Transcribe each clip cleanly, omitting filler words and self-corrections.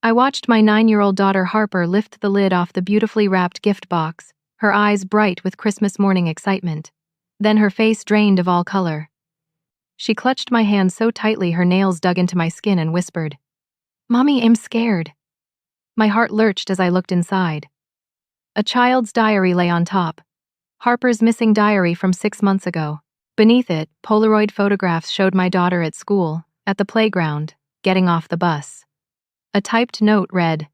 I watched my 9-year-old daughter Harper lift the lid off the beautifully wrapped gift box, her eyes bright with Christmas morning excitement. Then her face drained of all color. She clutched my hand so tightly her nails dug into my skin and whispered, "Mommy, I'm scared." My heart lurched as I looked inside. A child's diary lay on top. Harper's missing diary from 6 months ago. Beneath it, Polaroid photographs showed my daughter at school, at the playground, getting off the bus. A typed note read,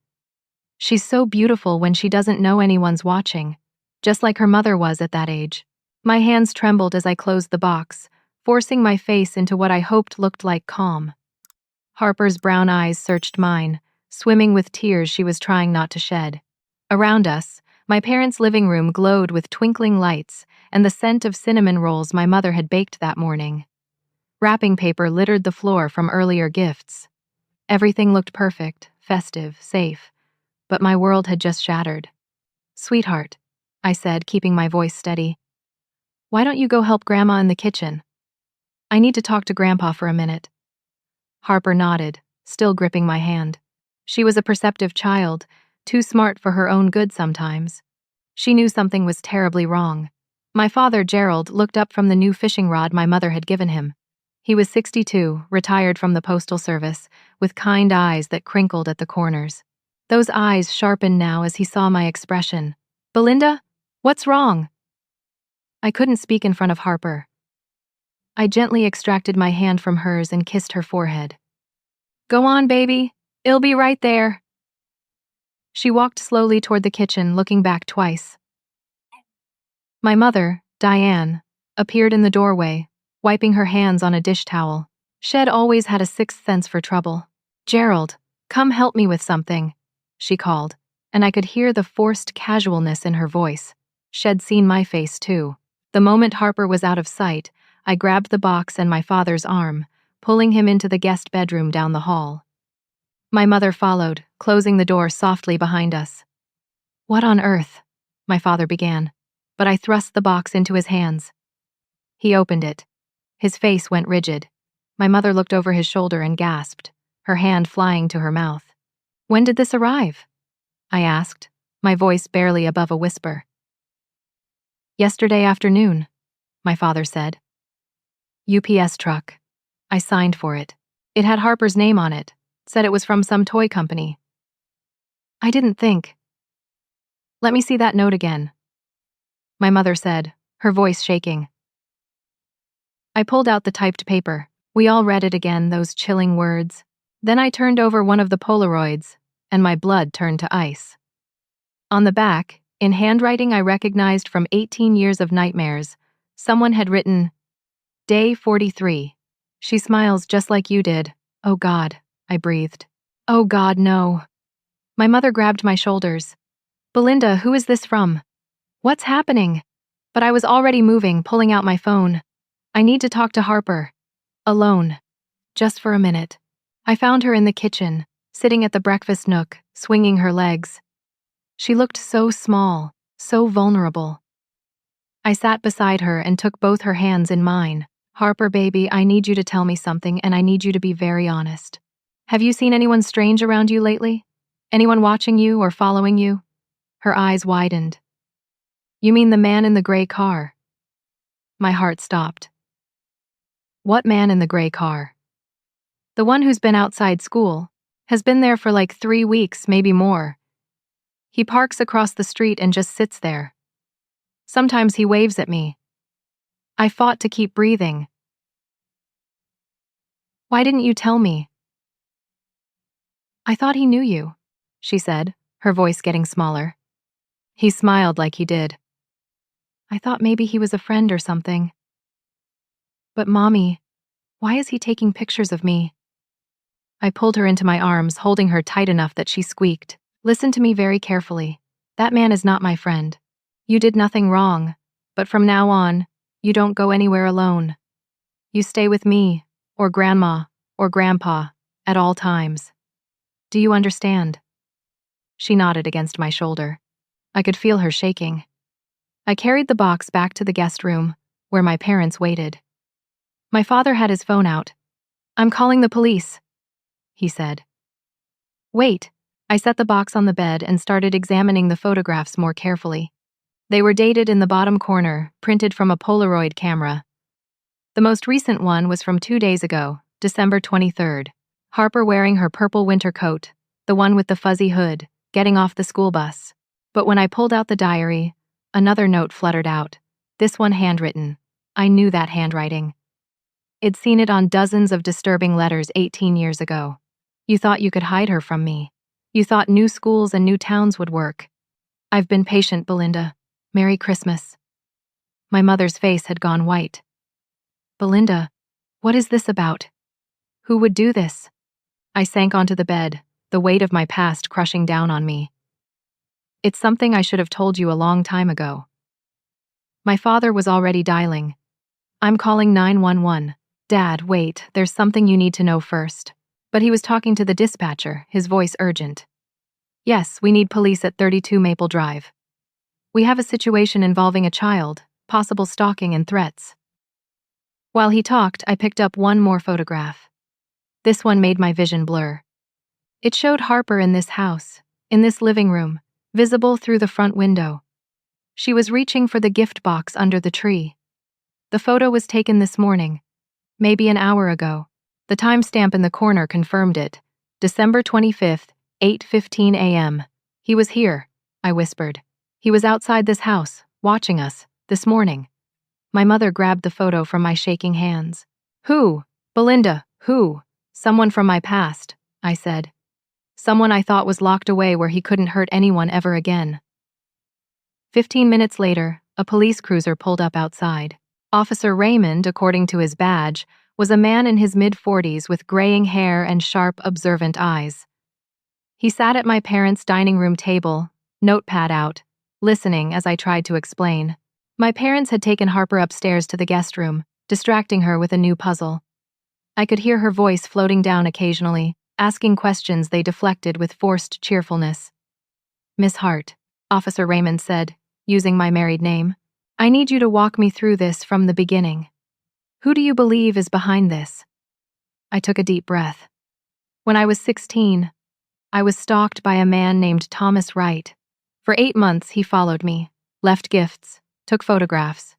"She's so beautiful when she doesn't know anyone's watching, just like her mother was at that age." My hands trembled as I closed the box, forcing my face into what I hoped looked like calm. Harper's brown eyes searched mine, swimming with tears she was trying not to shed. Around us, my parents' living room glowed with twinkling lights and the scent of cinnamon rolls my mother had baked that morning. Wrapping paper littered the floor from earlier gifts. Everything looked perfect, festive, safe, but my world had just shattered. "Sweetheart," I said, keeping my voice steady, "why don't you go help Grandma in the kitchen? I need to talk to Grandpa for a minute." Harper nodded, still gripping my hand. She was a perceptive child, too smart for her own good sometimes. She knew something was terribly wrong. My father, Gerald, looked up from the new fishing rod my mother had given him. He was 62, retired from the postal service, with kind eyes that crinkled at the corners. Those eyes sharpened now as he saw my expression. "Belinda, what's wrong?" I couldn't speak in front of Harper. I gently extracted my hand from hers and kissed her forehead. "Go on, baby. It'll be right there." She walked slowly toward the kitchen, looking back twice. My mother, Diane, appeared in the doorway, wiping her hands on a dish towel. Shed always had a sixth sense for trouble. "Gerald, come help me with something," she called, and I could hear the forced casualness in her voice. Shed seen my face too. The moment Harper was out of sight, I grabbed the box and my father's arm, pulling him into the guest bedroom down the hall. My mother followed, closing the door softly behind us. "What on earth?" my father began, but I thrust the box into his hands. He opened it. His face went rigid. My mother looked over his shoulder and gasped, her hand flying to her mouth. "When did this arrive?" I asked, my voice barely above a whisper. "Yesterday afternoon," my father said. "UPS truck. I signed for it. It had Harper's name on it, said it was from some toy company." I didn't think. "Let me see that note again," my mother said, her voice shaking. I pulled out the typed paper. We all read it again, those chilling words. Then I turned over one of the Polaroids, and my blood turned to ice. On the back, in handwriting I recognized from 18 years of nightmares, someone had written, "Day 43. She smiles just like you did." "Oh God," I breathed. "Oh God, no." My mother grabbed my shoulders. "Belinda, who is this from? What's happening?" But I was already moving, pulling out my phone. "I need to talk to Harper. Alone. Just for a minute." I found her in the kitchen, sitting at the breakfast nook, swinging her legs. She looked so small, so vulnerable. I sat beside her and took both her hands in mine. "Harper, baby, I need you to tell me something, and I need you to be very honest. Have you seen anyone strange around you lately? Anyone watching you or following you?" Her eyes widened. "You mean the man in the gray car?" My heart stopped. "What man in the gray car?" "The one who's been outside school. Has been there for like 3 weeks, maybe more. He parks across the street and just sits there. Sometimes he waves at me." I fought to keep breathing. "Why didn't you tell me?" "I thought he knew you," she said, her voice getting smaller. He smiled like he did. "I thought maybe he was a friend or something." "But Mommy, why is he taking pictures of me?" I pulled her into my arms, holding her tight enough that she squeaked. "Listen to me very carefully. That man is not my friend. You did nothing wrong, but from now on, you don't go anywhere alone. You stay with me, or Grandma, or Grandpa, at all times. Do you understand?" She nodded against my shoulder. I could feel her shaking. I carried the box back to the guest room, where my parents waited. My father had his phone out. "I'm calling the police," he said. "Wait," I set the box on the bed and started examining the photographs more carefully. They were dated in the bottom corner, printed from a Polaroid camera. The most recent one was from 2 days ago, December 23rd. Harper wearing her purple winter coat, the one with the fuzzy hood, getting off the school bus. But when I pulled out the diary, another note fluttered out. This one handwritten. I knew that handwriting. I'd seen it on dozens of disturbing letters 18 years ago. You thought you could hide her from me. You thought new schools and new towns would work. I've been patient, Belinda. Merry Christmas. My mother's face had gone white. Belinda, what is this about? Who would do this? I sank onto the bed, the weight of my past crushing down on me. It's something I should have told you a long time ago. My father was already dialing. I'm calling 911. Dad, wait, there's something you need to know first. But he was talking to the dispatcher, his voice urgent. Yes, we need police at 32 Maple Drive. We have a situation involving a child, possible stalking and threats. While he talked, I picked up one more photograph. This one made my vision blur. It showed Harper in this house, in this living room, visible through the front window. She was reaching for the gift box under the tree. The photo was taken this morning, maybe an hour ago. The timestamp in the corner confirmed it. December 25th, 8:15 a.m. He was here, I whispered. He was outside this house, watching us, this morning. My mother grabbed the photo from my shaking hands. Who? Belinda, who? Someone from my past, I said. Someone I thought was locked away where he couldn't hurt anyone ever again. 15 minutes later, a police cruiser pulled up outside. Officer Raymond, according to his badge, was a man in his mid-40s with graying hair and sharp, observant eyes. He sat at my parents' dining room table, notepad out, listening as I tried to explain. My parents had taken Harper upstairs to the guest room, distracting her with a new puzzle. I could hear her voice floating down occasionally, asking questions they deflected with forced cheerfulness. Miss Hart, Officer Raymond said, using my married name, I need you to walk me through this from the beginning. Who do you believe is behind this? I took a deep breath. When I was 16, I was stalked by a man named Thomas Wright. For 8 months, he followed me, left gifts, took photographs.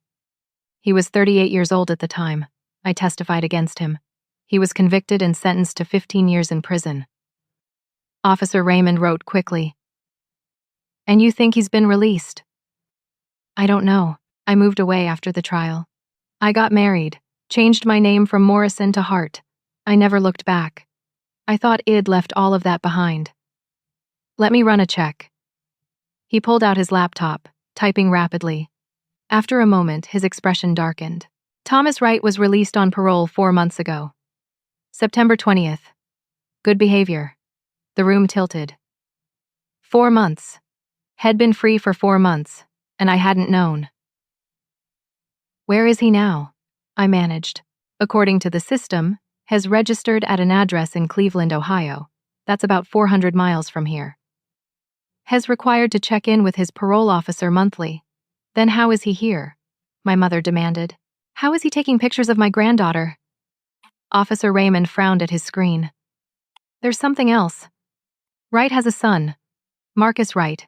He was 38 years old at the time. I testified against him. He was convicted and sentenced to 15 years in prison. Officer Raymond wrote quickly. And you think he's been released? I don't know. I moved away after the trial. I got married, changed my name from Morrison to Hart. I never looked back. I thought I'd left all of that behind. Let me run a check. He pulled out his laptop, typing rapidly. After a moment, his expression darkened. Thomas Wright was released on parole 4 months ago. September 20th. Good behavior. The room tilted. 4 months. Had been free for 4 months, and I hadn't known. Where is he now? I managed. According to the system, has registered at an address in Cleveland, Ohio. That's about 400 miles from here. Has required to check in with his parole officer monthly. Then how is he here? My mother demanded. How is he taking pictures of my granddaughter? Officer Raymond frowned at his screen. There's something else. Wright has a son, Marcus Wright.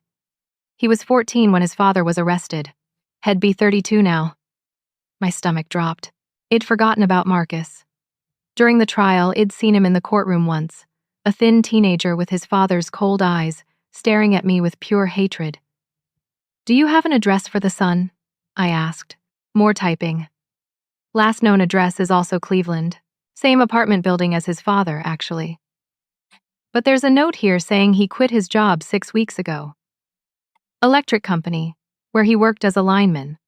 He was 14 when his father was arrested. He'd be 32 now. My stomach dropped. I'd forgotten about Marcus. During the trial, I'd seen him in the courtroom once, a thin teenager with his father's cold eyes, staring at me with pure hatred. Do you have an address for the son? I asked. More typing. Last known address is also Cleveland. Same apartment building as his father, actually. But there's a note here saying he quit his job 6 weeks ago. Electric company, where he worked as a lineman.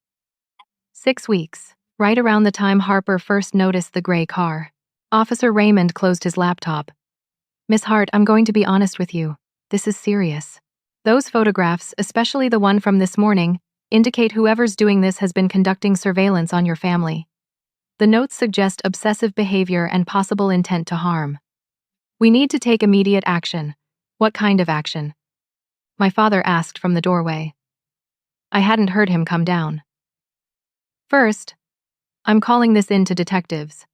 6 weeks, right around the time Harper first noticed the gray car. Officer Raymond closed his laptop. Miss Hart, I'm going to be honest with you. This is serious. Those photographs, especially the one from this morning, indicate whoever's doing this has been conducting surveillance on your family. The notes suggest obsessive behavior and possible intent to harm. We need to take immediate action. What kind of action? My father asked from the doorway. I hadn't heard him come down. First, I'm calling this in to detectives.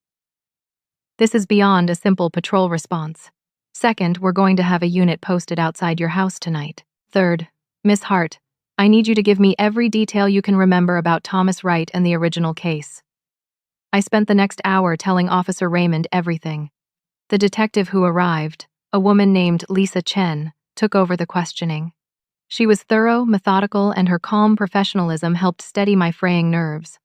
This is beyond a simple patrol response. Second, we're going to have a unit posted outside your house tonight. Third, Miss Hart, I need you to give me every detail you can remember about Thomas Wright and the original case. I spent the next hour telling Officer Raymond everything. The detective who arrived, a woman named Lisa Chen, took over the questioning. She was thorough, methodical, and her calm professionalism helped steady my fraying nerves.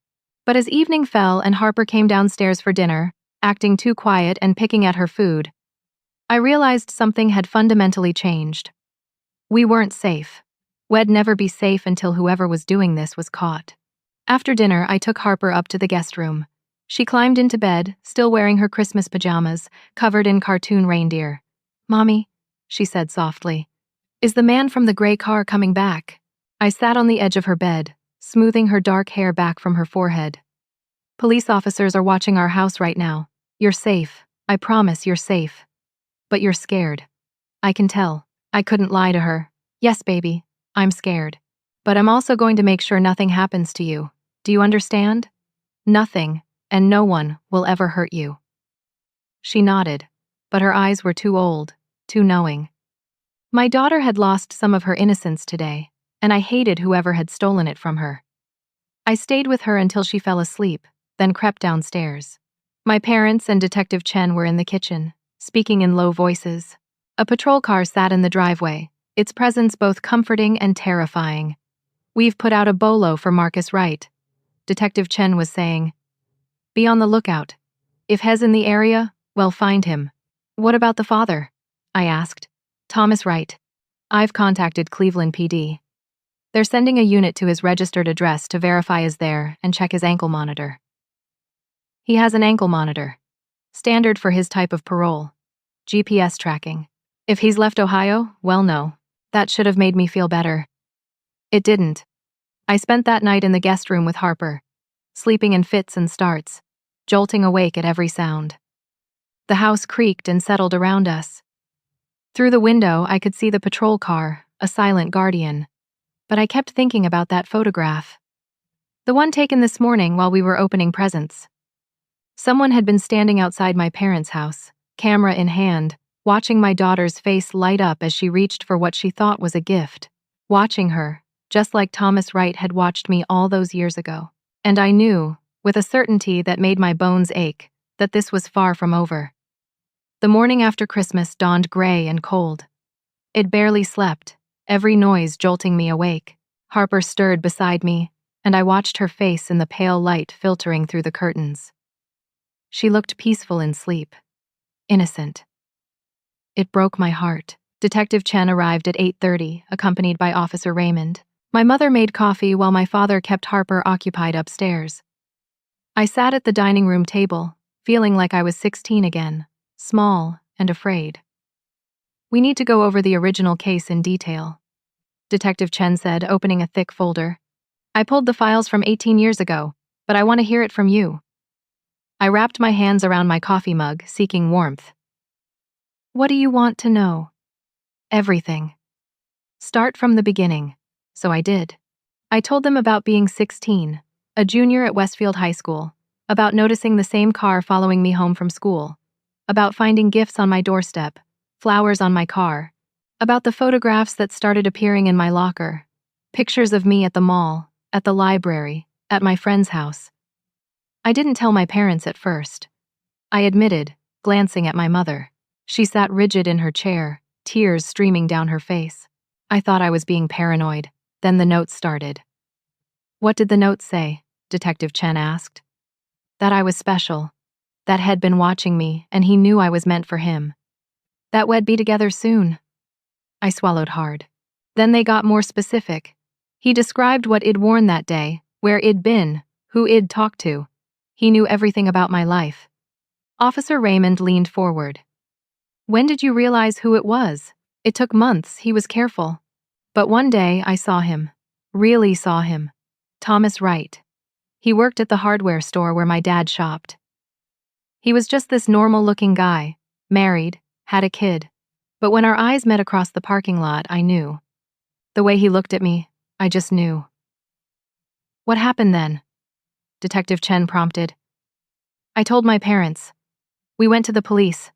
But as evening fell and Harper came downstairs for dinner, acting too quiet and picking at her food, I realized something had fundamentally changed. We weren't safe. We'd never be safe until whoever was doing this was caught. After dinner, I took Harper up to the guest room. She climbed into bed, still wearing her Christmas pajamas, covered in cartoon reindeer. "Mommy," she said softly, "is the man from the gray car coming back?" I sat on the edge of her bed, smoothing her dark hair back from her forehead. "Police officers are watching our house right now. You're safe. I promise you're safe. But you're scared. I can tell." I couldn't lie to her. "Yes, baby, I'm scared. But I'm also going to make sure nothing happens to you. Do you understand? Nothing, and no one, will ever hurt you." She nodded, but her eyes were too old, too knowing. My daughter had lost some of her innocence today, and I hated whoever had stolen it from her. I stayed with her until she fell asleep, then crept downstairs. My parents and Detective Chen were in the kitchen, speaking in low voices. A patrol car sat in the driveway, its presence both comforting and terrifying. "We've put out a bolo for Marcus Wright," Detective Chen was saying. "Be on the lookout. If he's in the area, well, find him." "What about the father?" I asked. "Thomas Wright. I've contacted Cleveland PD. They're sending a unit to his registered address to verify he's there and check his ankle monitor." "He has an ankle monitor. Standard for his type of parole. GPS tracking. If he's left Ohio, well, no. That should have made me feel better. It didn't. I spent that night in the guest room with Harper, sleeping in fits and starts, jolting awake at every sound. The house creaked and settled around us. Through the window, I could see the patrol car, a silent guardian. But I kept thinking about that photograph. The one taken this morning while we were opening presents. Someone had been standing outside my parents' house, camera in hand, watching my daughter's face light up as she reached for what she thought was a gift. Watching her, just like Thomas Wright had watched me all those years ago. And I knew, with a certainty that made my bones ache, that this was far from over. The morning after Christmas dawned gray and cold. It barely slept, every noise jolting me awake. Harper stirred beside me, and I watched her face in the pale light filtering through the curtains. She looked peaceful in sleep, innocent. It broke my heart. Detective Chen arrived at 8:30, accompanied by Officer Raymond. My mother made coffee while my father kept Harper occupied upstairs. I sat at the dining room table, feeling like I was 16 again, small and afraid. "We need to go over the original case in detail," Detective Chen said, opening a thick folder. "I pulled the files from 18 years ago, but I want to hear it from you." I wrapped my hands around my coffee mug, seeking warmth. "What do you want to know?" "Everything. Start from the beginning." So I did. I told them about being 16, a junior at Westfield High School, about noticing the same car following me home from school, about finding gifts on my doorstep, flowers on my car, about the photographs that started appearing in my locker, pictures of me at the mall, at the library, at my friend's house. I didn't tell my parents at first. I admitted, glancing at my mother. She sat rigid in her chair, tears streaming down her face. I thought I was being paranoid. Then the note started. "What did the note say?" Detective Chen asked. That I was special. That he'd been watching me, and he knew I was meant for him. That we'd be together soon. I swallowed hard. Then they got more specific. He described what I'd worn that day, where I'd been, who I'd talked to. He knew everything about my life. Officer Raymond leaned forward. "When did you realize who it was?" "It took months, he was careful. But one day I saw him. Really saw him. Thomas Wright. He worked at the hardware store where my dad shopped. He was just this normal-looking guy, married, had a kid. But when our eyes met across the parking lot, I knew. The way he looked at me, I just knew." "What happened then?" Detective Chen prompted. "I told my parents. We went to the police.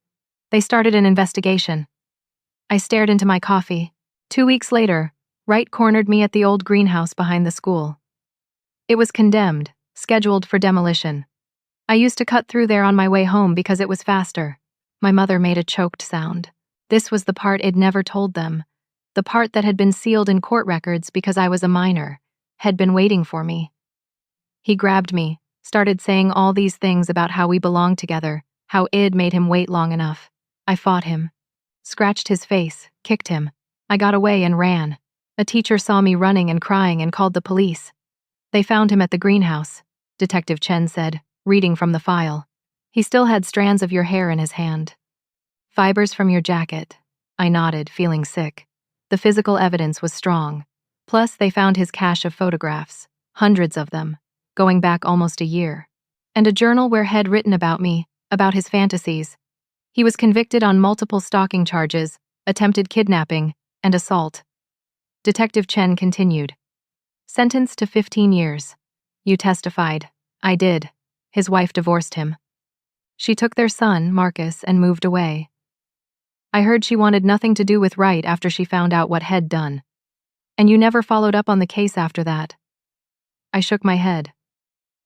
They started an investigation. I stared into my coffee. 2 weeks later, Wright cornered me at the old greenhouse behind the school. It was condemned, scheduled for demolition. I used to cut through there on my way home because it was faster. My mother made a choked sound. This was the part I'd never told them. The part that had been sealed in court records because I was a minor, had been waiting for me. He grabbed me, started saying all these things about how we belonged together, how I'd made him wait long enough. I fought him. Scratched his face, kicked him. I got away and ran. A teacher saw me running and crying and called the police. They found him at the greenhouse, Detective Chen said, reading from the file. He still had strands of your hair in his hand. Fibers from your jacket. I nodded, feeling sick. The physical evidence was strong. Plus, they found his cache of photographs, hundreds of them, going back almost a year. And a journal where he'd written about me, about his fantasies. He was convicted on multiple stalking charges, attempted kidnapping, and assault. Detective Chen continued. Sentenced to 15 years. You testified. I did. His wife divorced him. She took their son, Marcus, and moved away. I heard she wanted nothing to do with Wright after she found out what he'd done. And you never followed up on the case after that. I shook my head.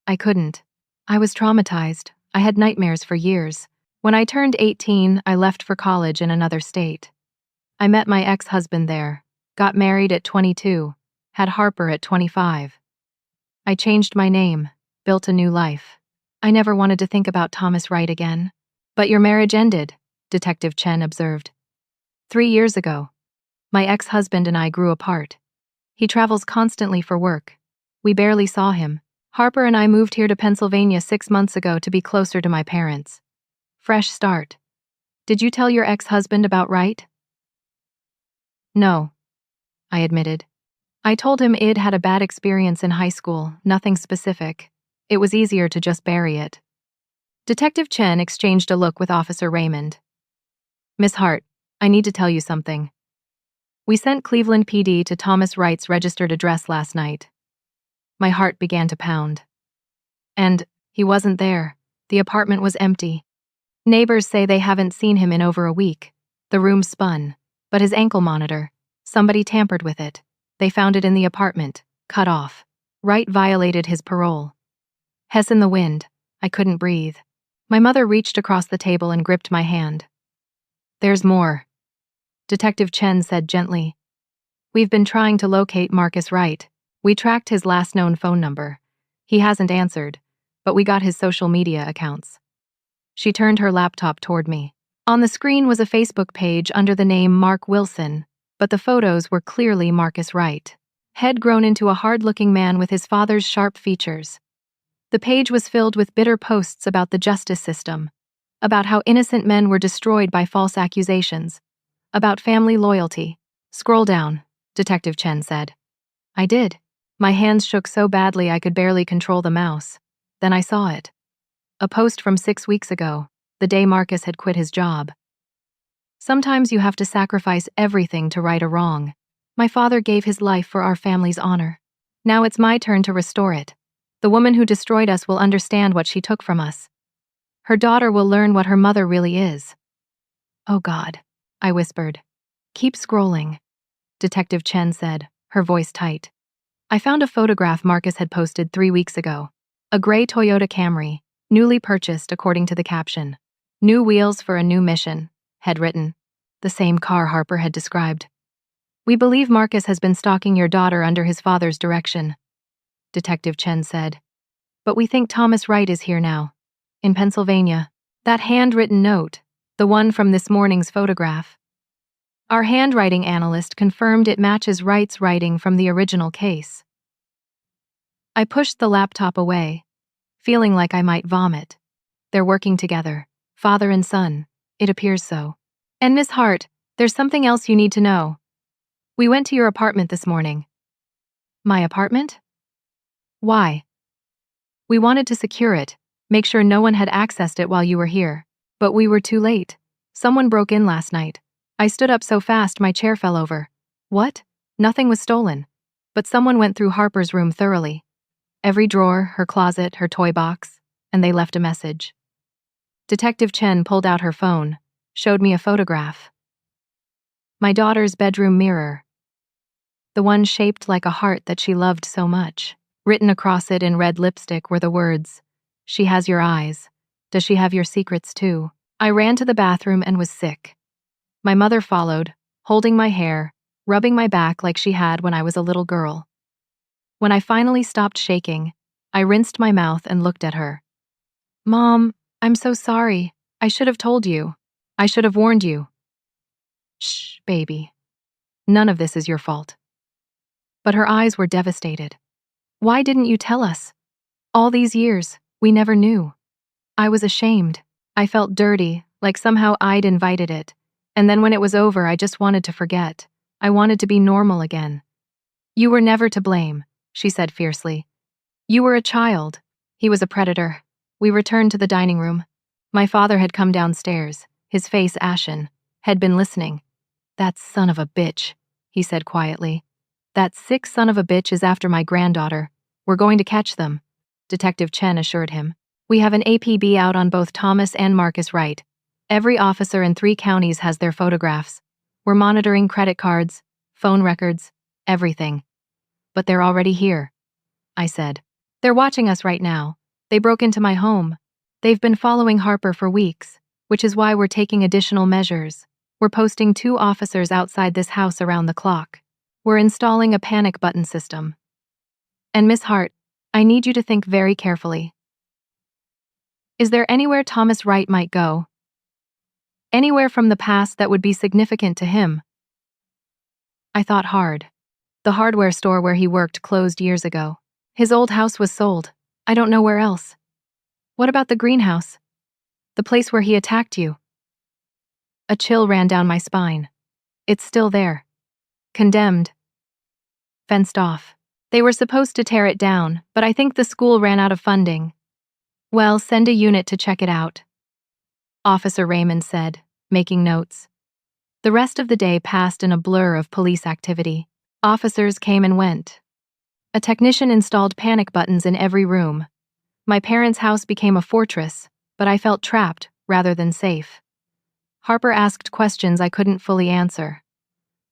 I couldn't. I was traumatized. I had nightmares for years. When I turned 18, I left for college in another state. I met my ex-husband there, got married at 22, had Harper at 25. I changed my name, built a new life. I never wanted to think about Thomas Wright again. But your marriage ended, Detective Chen observed. 3 years ago. My ex-husband and I grew apart. He travels constantly for work. We barely saw him. Harper and I moved here to Pennsylvania 6 months ago to be closer to my parents. Fresh start. Did you tell your ex-husband about Wright? No, I admitted. I told him I'd had a bad experience in high school, nothing specific. It was easier to just bury it. Detective Chen exchanged a look with Officer Raymond. Miss Hart, I need to tell you something. We sent Cleveland PD to Thomas Wright's registered address last night. My heart began to pound. And he wasn't there. The apartment was empty. Neighbors say they haven't seen him in over a week. The room spun, but his ankle monitor, somebody tampered with it. They found it in the apartment, cut off. Wright violated his parole. Hess in the wind. I couldn't breathe. My mother reached across the table and gripped my hand. There's more, Detective Chen said gently. We've been trying to locate Marcus Wright. We tracked his last known phone number. He hasn't answered, but we got his social media accounts. She turned her laptop toward me. On the screen was a Facebook page under the name Mark Wilson, but the photos were clearly Marcus Wright. Head grown into a hard-looking man with his father's sharp features. The page was filled with bitter posts about the justice system, about how innocent men were destroyed by false accusations, about family loyalty. Scroll down, Detective Chen said. I did. My hands shook so badly I could barely control the mouse. Then I saw it. A post from 6 weeks ago, the day Marcus had quit his job. Sometimes you have to sacrifice everything to right a wrong. My father gave his life for our family's honor. Now it's my turn to restore it. The woman who destroyed us will understand what she took from us. Her daughter will learn what her mother really is. Oh God, I whispered. Keep scrolling, Detective Chen said, her voice tight. I found a photograph Marcus had posted 3 weeks ago. A gray Toyota Camry, newly purchased according to the caption. New wheels for a new mission, had written. The same car Harper had described. We believe Marcus has been stalking your daughter under his father's direction, Detective Chen said. But we think Thomas Wright is here now. In Pennsylvania. That handwritten note, the one from this morning's photograph. Our handwriting analyst confirmed it matches Wright's writing from the original case. I pushed the laptop away, feeling like I might vomit. They're working together, father and son, it appears so. And Miss Hart, there's something else you need to know. We went to your apartment this morning. My apartment? Why? We wanted to secure it, make sure no one had accessed it while you were here. But we were too late. Someone broke in last night. I stood up so fast my chair fell over. What? Nothing was stolen. But someone went through Harper's room thoroughly. Every drawer, her closet, her toy box, and they left a message. Detective Chen pulled out her phone, showed me a photograph. My daughter's bedroom mirror. The one shaped like a heart that she loved so much. Written across it in red lipstick were the words, "She has your eyes. Does she have your secrets too?" I ran to the bathroom and was sick. My mother followed, holding my hair, rubbing my back like she had when I was a little girl. When I finally stopped shaking, I rinsed my mouth and looked at her. "Mom, I'm so sorry. I should have told you. I should have warned you." "Shh, baby. None of this is your fault." But her eyes were devastated. "Why didn't you tell us? All these years, we never knew." I was ashamed. I felt dirty, like somehow I'd invited it. And then when it was over, I just wanted to forget. I wanted to be normal again. "You were never to blame," she said fiercely. "You were a child. He was a predator." We returned to the dining room. My father had come downstairs, his face ashen, had been listening. "That son of a bitch," he said quietly. "That sick son of a bitch is after my granddaughter. We're going to catch them," Detective Chen assured him. "We have an APB out on both Thomas and Marcus Wright. Every officer in 3 counties has their photographs. We're monitoring credit cards, phone records, everything." "But they're already here," I said. "They're watching us right now. They broke into my home. They've been following Harper for weeks, which is why we're taking additional measures. We're posting 2 officers outside this house around the clock. We're installing a panic button system. And Miss Hart, I need you to think very carefully. Is there anywhere Thomas Wright might go? Anywhere from the past that would be significant to him?" I thought hard. The hardware store where he worked closed years ago. His old house was sold. I don't know where else. What about the greenhouse? The place where he attacked you? A chill ran down my spine. It's still there. Condemned. Fenced off. They were supposed to tear it down, but I think the school ran out of funding. "Well, send a unit to check it out," Officer Raymond said, making notes. The rest of the day passed in a blur of police activity. Officers came and went. A technician installed panic buttons in every room. My parents' house became a fortress, but I felt trapped rather than safe. Harper asked questions I couldn't fully answer.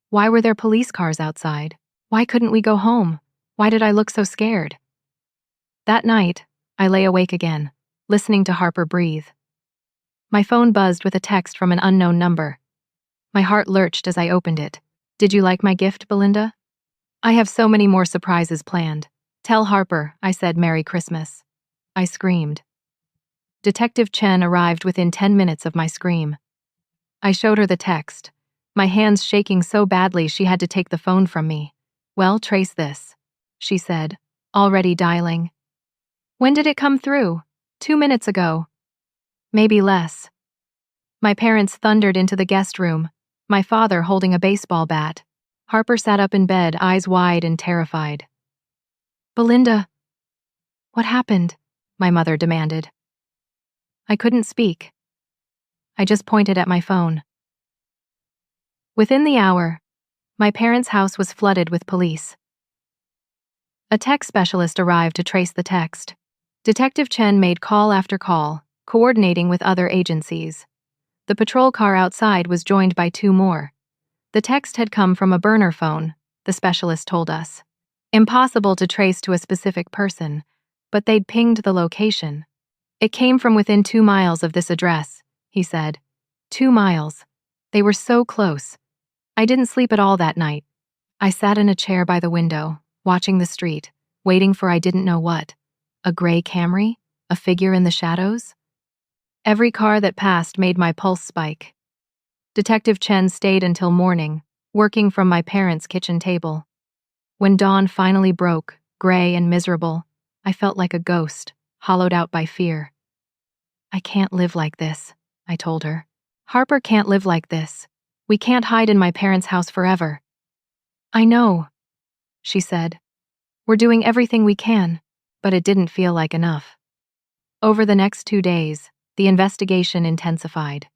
Why were there police cars outside? Why couldn't we go home? Why did I look so scared? That night, I lay awake again, listening to Harper breathe. My phone buzzed with a text from an unknown number. My heart lurched as I opened it. "Did you like my gift, Belinda? I have so many more surprises planned. Tell Harper I said Merry Christmas." I screamed. Detective Chen arrived within 10 minutes of my scream. I showed her the text, my hands shaking so badly she had to take the phone from me. "Well, trace this," she said, already dialing. "When did it come through?" 2 minutes ago. Maybe less. My parents thundered into the guest room, my father holding a baseball bat. Harper sat up in bed, eyes wide and terrified. "Belinda, what happened?" my mother demanded. I couldn't speak. I just pointed at my phone. Within the hour, my parents' house was flooded with police. A tech specialist arrived to trace the text. Detective Chen made call after call, coordinating with other agencies. The patrol car outside was joined by 2 more. The text had come from a burner phone, the specialist told us. Impossible to trace to a specific person, but they'd pinged the location. "It came from within 2 miles of this address," he said. 2 miles. They were so close. I didn't sleep at all that night. I sat in a chair by the window, watching the street, waiting for I didn't know what. A gray Camry? A figure in the shadows? Every car that passed made my pulse spike. Detective Chen stayed until morning, working from my parents' kitchen table. When dawn finally broke, gray and miserable, I felt like a ghost, hollowed out by fear. "I can't live like this," I told her. "Harper can't live like this. We can't hide in my parents' house forever." "I know," she said. "We're doing everything we can," but it didn't feel like enough. Over the next 2 days, the investigation intensified.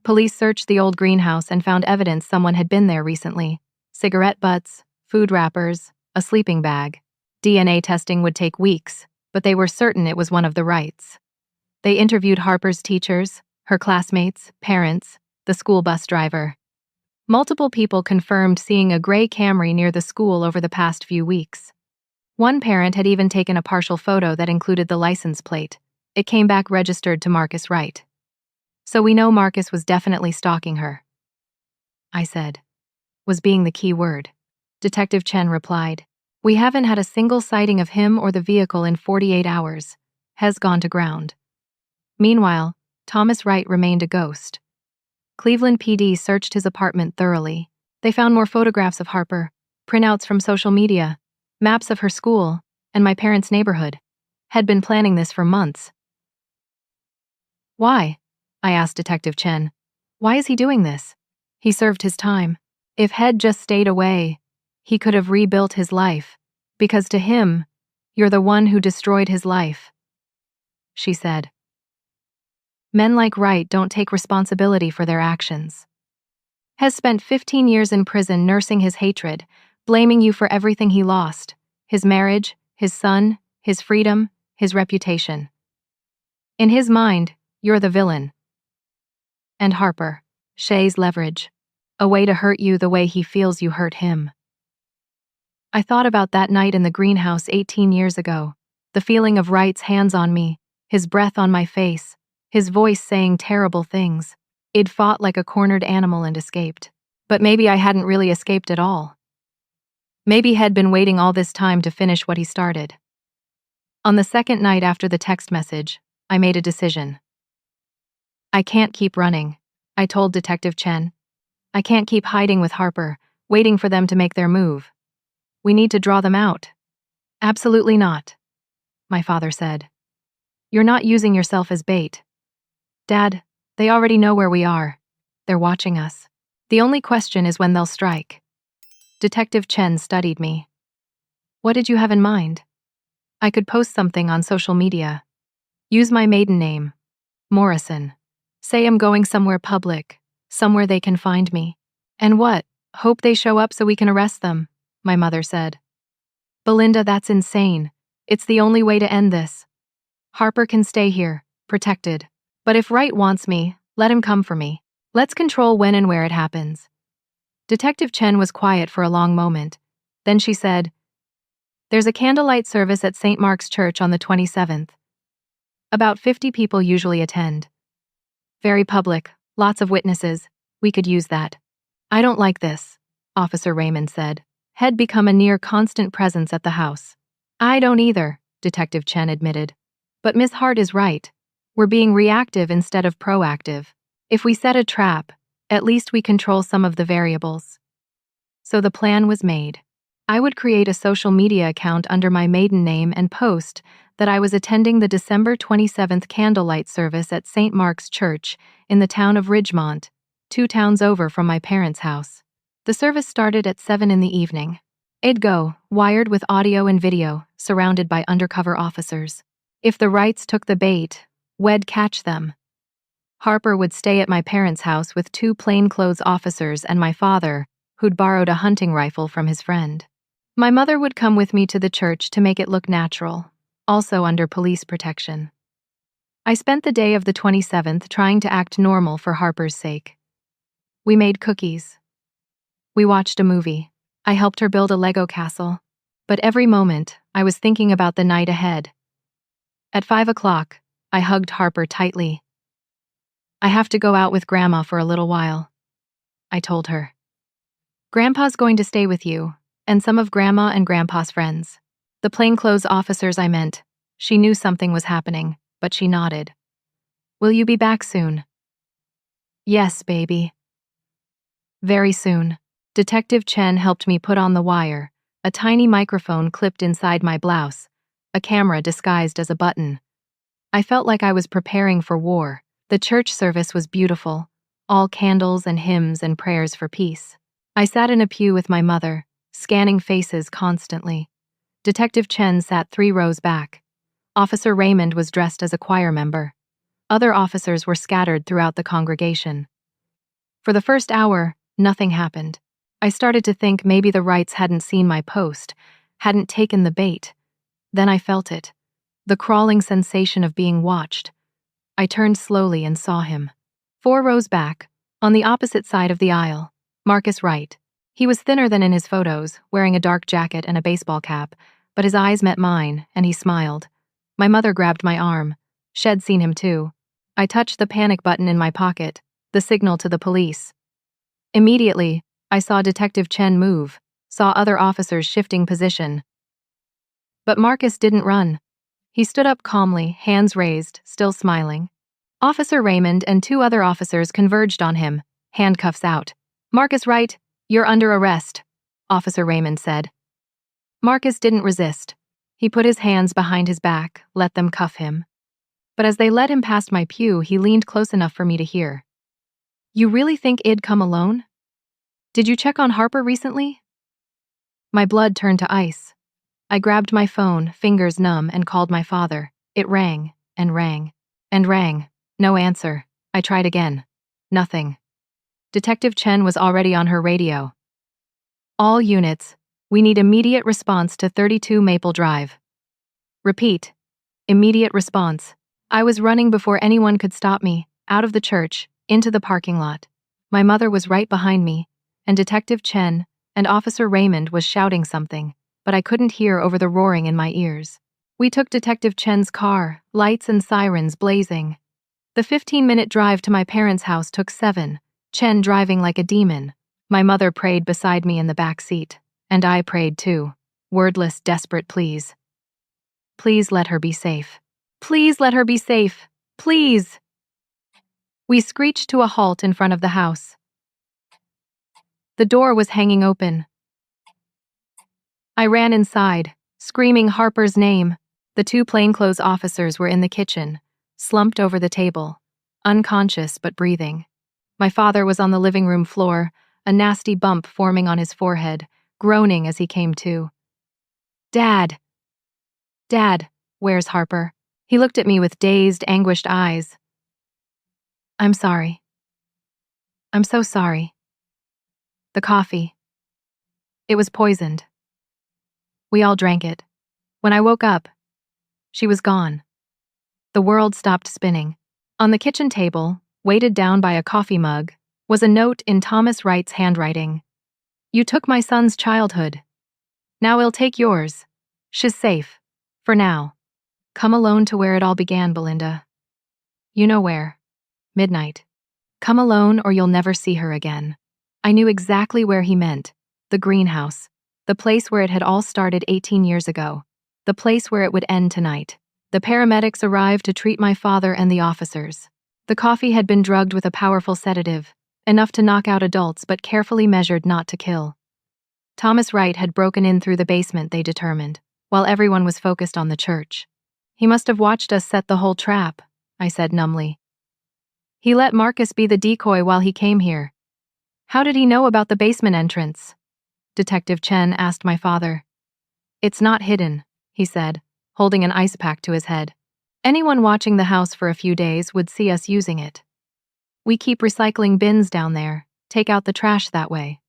Police searched the old greenhouse and found evidence someone had been there recently. Cigarette butts, food wrappers, a sleeping bag. DNA testing would take weeks, but they were certain it was one of the Wrights. They interviewed Harper's teachers, her classmates, parents, the school bus driver. Multiple people confirmed seeing a gray Camry near the school over the past few weeks. One parent had even taken a partial photo that included the license plate. It came back registered to Marcus Wright. So we know Marcus was definitely stalking her. I said. Was being the key word. Detective Chen replied. We haven't had a single sighting of him or the vehicle in 48 hours. Has gone to ground. Meanwhile, Thomas Wright remained a ghost. Cleveland PD searched his apartment thoroughly. They found more photographs of Harper, printouts from social media, maps of her school, and my parents' neighborhood. Had been planning this for months. Why? I asked Detective Chen. Why is he doing this? He served his time. If Head just stayed away, he could have rebuilt his life. Because to him, you're the one who destroyed his life. She said. Men like Wright don't take responsibility for their actions. Has spent 15 years in prison nursing his hatred, blaming you for everything he lost. His marriage, his son, his freedom, his reputation. In his mind, you're the villain. And Harper, Shay's leverage. A way to hurt you the way he feels you hurt him. I thought about that night in the greenhouse 18 years ago. The feeling of Wright's hands on me, his breath on my face, his voice saying terrible things. I'd fought like a cornered animal and escaped. But maybe I hadn't really escaped at all. Maybe He'd been waiting all this time to finish what he started. On the second night after the text message, I made a decision. I can't keep running, I told Detective Chen. I can't keep hiding with Harper, waiting for them to make their move. We need to draw them out. Absolutely not, my father said. You're not using yourself as bait. Dad, they already know where we are. They're watching us. The only question is when they'll strike. Detective Chen studied me. What did you have in mind? I could post something on social media. Use my maiden name, Morrison. Say I'm going somewhere public, somewhere they can find me. And what? Hope they show up so we can arrest them, my mother said. Belinda, that's insane. It's the only way to end this. Harper can stay here, protected. But if Wright wants me, let him come for me. Let's control when and where it happens. Detective Chen was quiet for a long moment. Then she said, There's a candlelight service at St. Mark's Church on the 27th. About 50 people usually attend. Very public, lots of witnesses. We could use that. I don't like this, Officer Raymond said. Had become a near constant presence at the house. I don't either, Detective Chen admitted. But Miss Hart is right. We're being reactive instead of proactive. If we set a trap, at least we control some of the variables. So the plan was made. I would create a social media account under my maiden name and post that I was attending the December 27th candlelight service at St. Mark's Church in the town of Ridgemont, 2 towns over from my parents' house. The service started at 7 in the evening. I'd go, wired with audio and video, surrounded by undercover officers. If the Wrights took the bait, we'd catch them. Harper would stay at my parents' house with 2 plainclothes officers and my father, who'd borrowed a hunting rifle from his friend. My mother would come with me to the church to make it look natural, also under police protection. I spent the day of the 27th trying to act normal for Harper's sake. We made cookies. We watched a movie. I helped her build a Lego castle. But every moment, I was thinking about the night ahead. At 5 o'clock, I hugged Harper tightly. I have to go out with Grandma for a little while, I told her. Grandpa's going to stay with you, and some of Grandma and Grandpa's friends. The plainclothes officers I meant. She knew something was happening, but she nodded. Will you be back soon? Yes, baby. Very soon. Detective Chen helped me put on the wire, a tiny microphone clipped inside my blouse, a camera disguised as a button. I felt like I was preparing for war. The church service was beautiful, all candles and hymns and prayers for peace. I sat in a pew with my mother, scanning faces constantly. Detective Chen sat 3 rows back. Officer Raymond was dressed as a choir member. Other officers were scattered throughout the congregation. For the first hour, nothing happened. I started to think maybe the Wrights hadn't seen my post, hadn't taken the bait. Then I felt it. The crawling sensation of being watched. I turned slowly and saw him. 4 rows back, On the opposite side of the aisle, Marcus Wright. He was thinner than in his photos, wearing a dark jacket and a baseball cap, but his eyes met mine, and he smiled. My mother grabbed my arm. She'd seen him too. I touched the panic button in my pocket, the signal to the police. Immediately, I saw Detective Chen move, saw other officers shifting position. But Marcus didn't run. He stood up calmly, hands raised, still smiling. Officer Raymond and two other officers converged on him, handcuffs out. "Marcus Wright, you're under arrest," Officer Raymond said. Marcus didn't resist. He put his hands behind his back, let them cuff him. But as they led him past my pew, he leaned close enough for me to hear. "You really think I'd come alone? Did you check on Harper recently?" My blood turned to ice. I grabbed my phone, fingers numb, and called my father. It rang, and rang, and rang. No answer. I tried again. Nothing. Detective Chen was already on her radio. "All units, we need immediate response to 32 Maple Drive." Repeat. Immediate response. I was running before anyone could stop me, out of the church, into the parking lot. My mother was right behind me, and Detective Chen and Officer Raymond was shouting something, but I couldn't hear over the roaring in my ears. We took Detective Chen's car, lights and sirens blazing. The 15-minute drive to my parents' house took 7, Chen driving like a demon. My mother prayed beside me in the back seat, and I prayed too. Wordless, desperate pleas. "Please let her be safe. Please let her be safe. Please." We screeched to a halt in front of the house. The door was hanging open. I ran inside, screaming Harper's name. The two plainclothes officers were in the kitchen, slumped over the table, unconscious but breathing. My father was on the living room floor, a nasty bump forming on his forehead, groaning as he came to. "Dad! Dad, where's Harper?" He looked at me with dazed, anguished eyes. "I'm sorry. I'm so sorry. The coffee. It was poisoned. We all drank it. When I woke up, she was gone." The world stopped spinning. On the kitchen table, weighted down by a coffee mug, was a note in Thomas Wright's handwriting. "You took my son's childhood. Now he'll take yours. She's safe. For now. Come alone to where it all began, Belinda. You know where. Midnight. Come alone or you'll never see her again." I knew exactly where he meant. The greenhouse. The place where it had all started 18 years ago. The place where it would end tonight. The paramedics arrived to treat my father and the officers. The coffee had been drugged with a powerful sedative, enough to knock out adults but carefully measured not to kill. Thomas Wright had broken in through the basement, they determined, while everyone was focused on the church. "He must have watched us set the whole trap," I said numbly. "He let Marcus be the decoy while he came here." "How did he know about the basement entrance?" Detective Chen asked my father. "It's not hidden," he said, holding an ice pack to his head. "Anyone watching the house for a few days would see us using it. We keep recycling bins down there, take out the trash that way.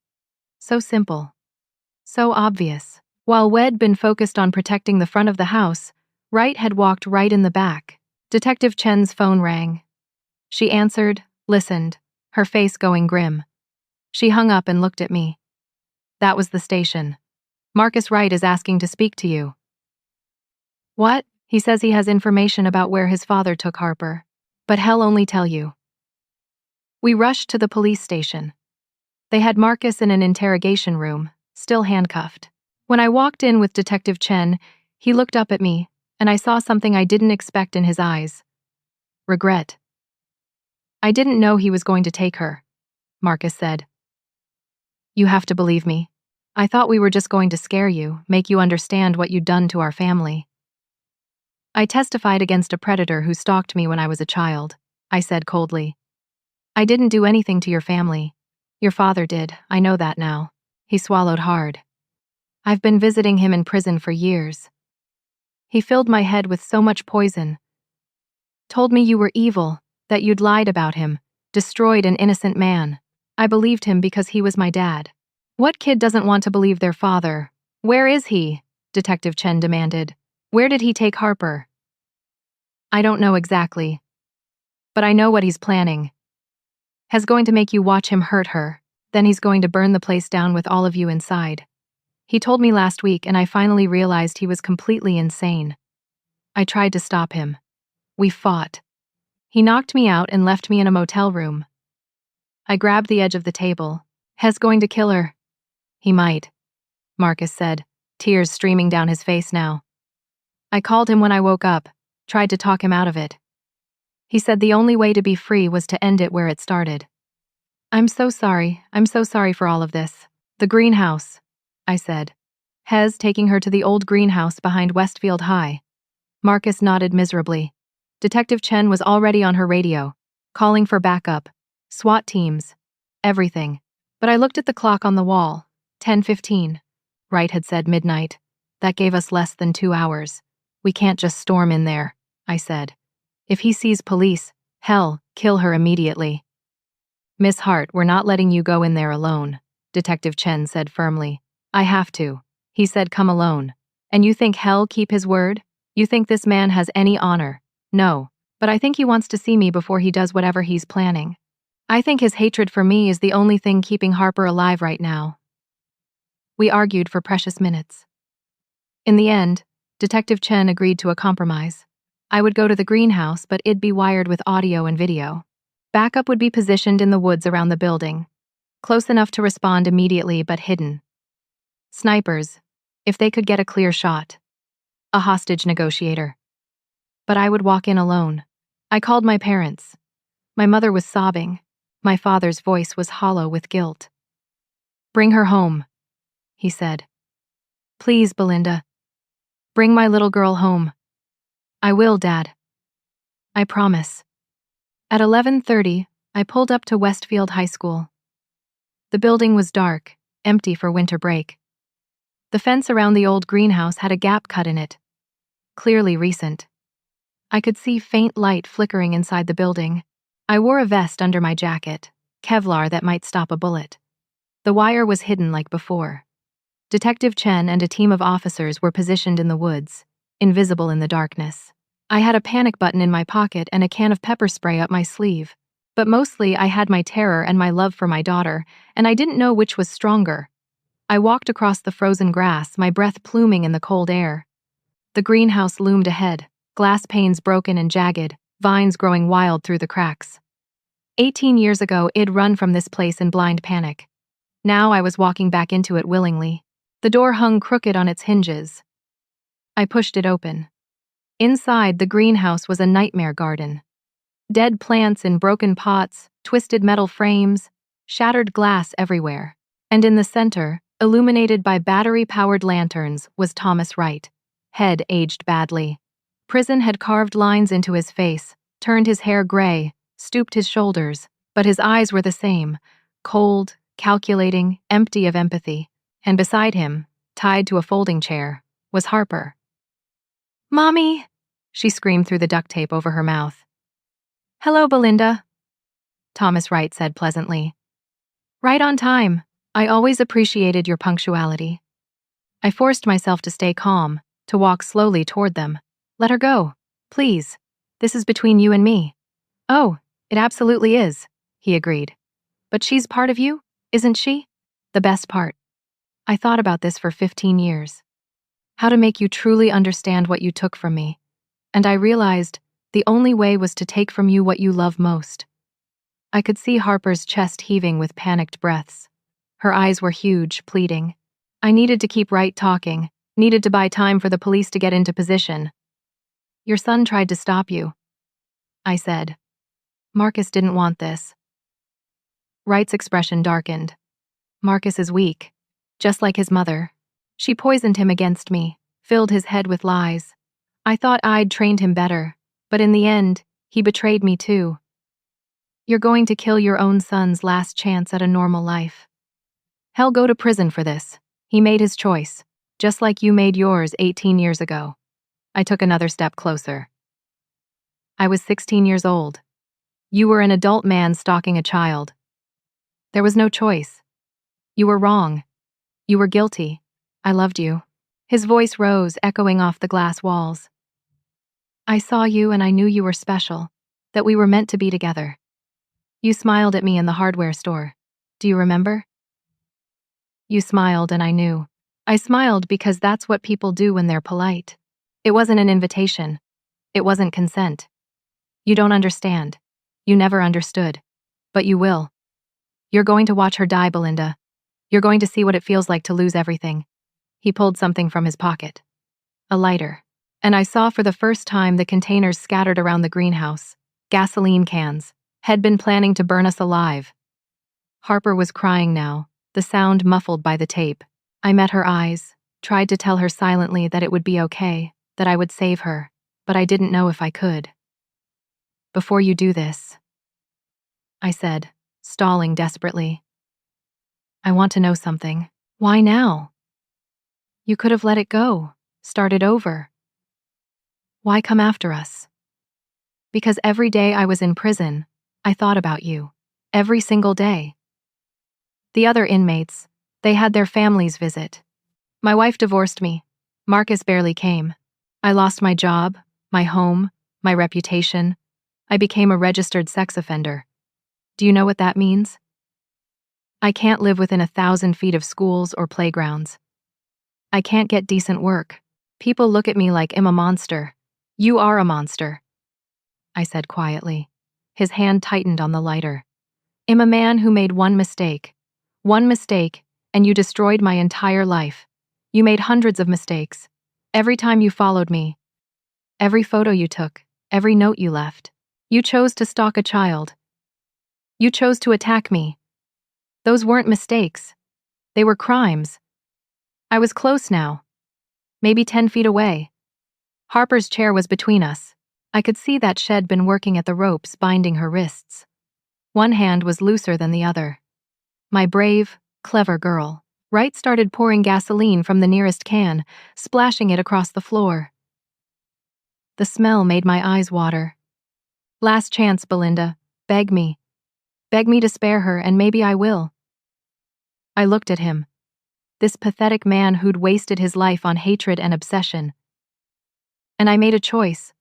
So simple. So obvious." While Wed'd been focused on protecting the front of the house, Wright had walked right in the back. Detective Chen's phone rang. She answered, listened, her face going grim. She hung up and looked at me. "That was the station. Marcus Wright is asking to speak to you." "What?" "He says he has information about where his father took Harper. But he'll only tell you." We rushed to the police station. They had Marcus in an interrogation room, still handcuffed. When I walked in with Detective Chen, he looked up at me, and I saw something I didn't expect in his eyes. Regret. "I didn't know he was going to take her," Marcus said. "You have to believe me. I thought we were just going to scare you, make you understand what you'd done to our family." "I testified against a predator who stalked me when I was a child," I said coldly. "I didn't do anything to your family. Your father did, I know that now." He swallowed hard. "I've been visiting him in prison for years. He filled my head with so much poison. Told me you were evil, that you'd lied about him, destroyed an innocent man. I believed him because he was my dad. What kid doesn't want to believe their father? Where is he?" Detective Chen demanded. "Where did he take Harper?" "I don't know exactly. But I know what he's planning." Hes going to make you watch him hurt her. Then he's going to burn the place down with all of you inside. He told me last week and I finally realized he was completely insane. I tried to stop him. We fought. He knocked me out and left me in a motel room. I grabbed the edge of the table. Hes going to kill her. He might, Marcus said, tears streaming down his face now. I called him when I woke up, tried to talk him out of it. He said the only way to be free was to end it where it started. I'm so sorry for all of this. The greenhouse, I said. Hes taking her to the old greenhouse behind Westfield High. Marcus nodded miserably. Detective Chen was already on her radio, calling for backup, SWAT teams, everything. But I looked at the clock on the wall, 10:15. Wright had said midnight. That gave us less than 2 hours. We can't just storm in there, I said. If he sees police, hell, kill her immediately. Miss Hart, we're not letting you go in there alone, Detective Chen said firmly. I have to. He said come alone. And you think hell keep his word? You think this man has any honor? No. But I think he wants to see me before he does whatever he's planning. I think his hatred for me is the only thing keeping Harper alive right now. We argued for precious minutes. In the end, Detective Chen agreed to a compromise. I would go to the greenhouse, but it'd be wired with audio and video. Backup would be positioned in the woods around the building, close enough to respond immediately but hidden. Snipers, if they could get a clear shot. A hostage negotiator. But I would walk in alone. I called my parents. My mother was sobbing. My father's voice was hollow with guilt. Bring her home, he said. Please, Belinda. Bring my little girl home. I will, Dad. I promise. At 11:30, I pulled up to Westfield High School. The building was dark, empty for winter break. The fence around the old greenhouse had a gap cut in it. Clearly recent. I could see faint light flickering inside the building. I wore a vest under my jacket, Kevlar that might stop a bullet. The wire was hidden like before. Detective Chen and a team of officers were positioned in the woods, invisible in the darkness. I had a panic button in my pocket and a can of pepper spray up my sleeve. But mostly I had my terror and my love for my daughter, and I didn't know which was stronger. I walked across the frozen grass, my breath pluming in the cold air. The greenhouse loomed ahead, glass panes broken and jagged, vines growing wild through the cracks. 18 years ago, I'd run from this place in blind panic. Now I was walking back into it willingly. The door hung crooked on its hinges. I pushed it open. Inside, the greenhouse was a nightmare garden. Dead plants in broken pots, twisted metal frames, shattered glass everywhere. And in the center, illuminated by battery-powered lanterns, was Thomas Wright, head aged badly. Prison had carved lines into his face, turned his hair gray, stooped his shoulders, but his eyes were the same, cold, calculating, empty of empathy. And beside him, tied to a folding chair, was Harper. Mommy, she screamed through the duct tape over her mouth. Hello, Belinda, Thomas Wright said pleasantly. Right on time. I always appreciated your punctuality. I forced myself to stay calm, to walk slowly toward them. Let her go, please. This is between you and me. Oh, it absolutely is, he agreed. But she's part of you, isn't she? The best part. I thought about this for 15 years. How to make you truly understand what you took from me. And I realized the only way was to take from you what you love most. I could see Harper's chest heaving with panicked breaths. Her eyes were huge, pleading. I needed to keep Wright talking, needed to buy time for the police to get into position. Your son tried to stop you, I said. Marcus didn't want this. Wright's expression darkened. Marcus is weak, just like his mother. She poisoned him against me, filled his head with lies. I thought I'd trained him better, but in the end, he betrayed me too. You're going to kill your own son's last chance at a normal life. He'll go to prison for this. He made his choice, just like you made yours 18 years ago. I took another step closer. I was 16 years old. You were an adult man stalking a child. There was no choice. You were wrong. You were guilty. I loved you. His voice rose, echoing off the glass walls. I saw you and I knew you were special, that we were meant to be together. You smiled at me in the hardware store. Do you remember? You smiled and I knew. I smiled because that's what people do when they're polite. It wasn't an invitation. It wasn't consent. You don't understand. You never understood. But you will. You're going to watch her die, Belinda. You're going to see what it feels like to lose everything. He pulled something from his pocket. A lighter. And I saw for the first time the containers scattered around the greenhouse. Gasoline cans. Had been planning to burn us alive. Harper was crying now, the sound muffled by the tape. I met her eyes, tried to tell her silently that it would be okay, that I would save her, but I didn't know if I could. Before you do this, I said, stalling desperately. I want to know something. Why now? You could have let it go, started over. Why come after us? Because every day I was in prison, I thought about you. Every single day. The other inmates, they had their families visit. My wife divorced me. Marcus barely came. I lost my job, my home, my reputation. I became a registered sex offender. Do you know what that means? I can't live within 1,000 feet of schools or playgrounds. I can't get decent work. People look at me like I'm a monster. You are a monster, I said quietly. His hand tightened on the lighter. I'm a man who made one mistake. One mistake, and you destroyed my entire life. You made hundreds of mistakes. Every time you followed me. Every photo you took. Every note you left. You chose to stalk a child. You chose to attack me. Those weren't mistakes. They were crimes. I was close now. Maybe 10 feet away. Harper's chair was between us. I could see that she'd been working at the ropes binding her wrists. One hand was looser than the other. My brave, clever girl. Wright started pouring gasoline from the nearest can, splashing it across the floor. The smell made my eyes water. Last chance, Belinda. Beg me. Beg me to spare her, and maybe I will. I looked at him. This pathetic man who'd wasted his life on hatred and obsession. And I made a choice.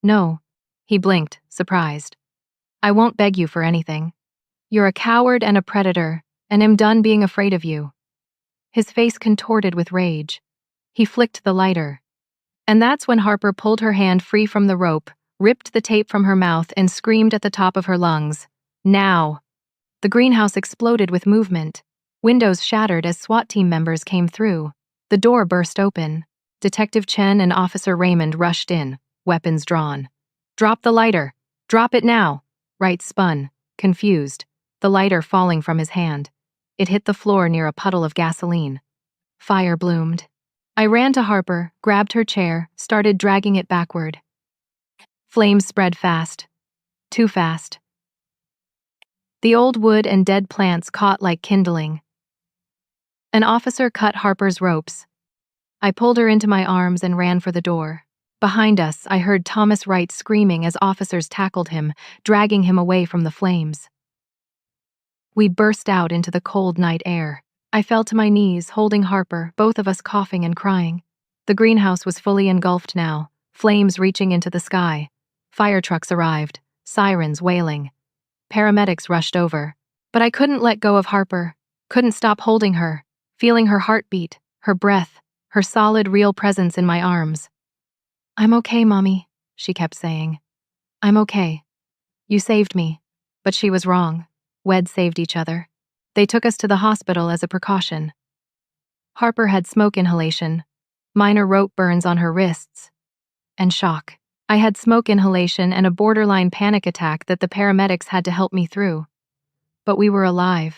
No. He blinked, surprised. I won't beg you for anything. You're a coward and a predator, and I'm done being afraid of you. His face contorted with rage. He flicked the lighter. And that's when Harper pulled her hand free from the rope, ripped the tape from her mouth, and screamed at the top of her lungs. Now! The greenhouse exploded with movement. Windows shattered as SWAT team members came through. The door burst open. Detective Chen and Officer Raymond rushed in, weapons drawn. Drop the lighter! Drop it now! Wright spun, confused, the lighter falling from his hand. It hit the floor near a puddle of gasoline. Fire bloomed. I ran to Harper, grabbed her chair, started dragging it backward. Flames spread fast. Too fast. The old wood and dead plants caught like kindling. An officer cut Harper's ropes. I pulled her into my arms and ran for the door. Behind us, I heard Thomas Wright screaming as officers tackled him, dragging him away from the flames. We burst out into the cold night air. I fell to my knees, holding Harper, both of us coughing and crying. The greenhouse was fully engulfed now, flames reaching into the sky. Fire trucks arrived, sirens wailing. Paramedics rushed over. But I couldn't let go of Harper, couldn't stop holding her, feeling her heartbeat, her breath, her solid, real presence in my arms. I'm okay, Mommy, she kept saying. I'm okay. You saved me. But she was wrong. We'd saved each other. They took us to the hospital as a precaution. Harper had smoke inhalation, minor rope burns on her wrists, and shock. I had smoke inhalation and a borderline panic attack that the paramedics had to help me through. But we were alive.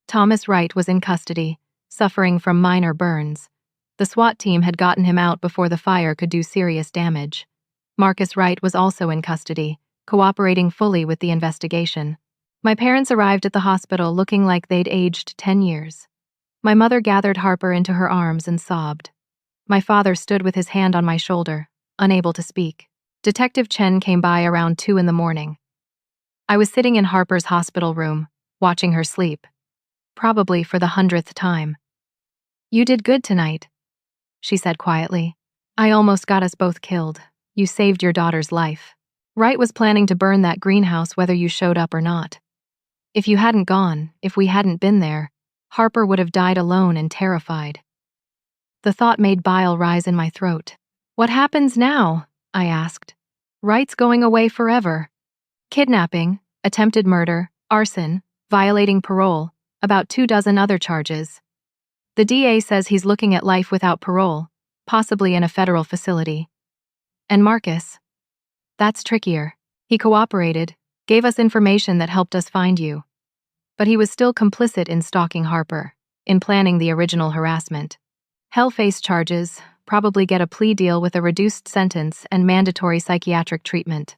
Thomas Wright was in custody, suffering from minor burns. The SWAT team had gotten him out before the fire could do serious damage. Marcus Wright was also in custody, cooperating fully with the investigation. My parents arrived at the hospital looking like they'd aged 10 years. My mother gathered Harper into her arms and sobbed. My father stood with his hand on my shoulder, unable to speak. Detective Chen came by around 2 a.m. I was sitting in Harper's hospital room, watching her sleep. Probably for the 100th time. You did good tonight, she said quietly. I almost got us both killed. You saved your daughter's life. Wright was planning to burn that greenhouse whether you showed up or not. If you hadn't gone, if we hadn't been there, Harper would have died alone and terrified. The thought made bile rise in my throat. What happens now? I asked. Rights going away forever. Kidnapping, attempted murder, arson, violating parole, about 24 other charges. The DA says he's looking at life without parole, possibly in a federal facility. And Marcus? That's trickier. He cooperated, gave us information that helped us find you. But he was still complicit in stalking Harper, in planning the original harassment. He'll face charges, probably get a plea deal with a reduced sentence and mandatory psychiatric treatment.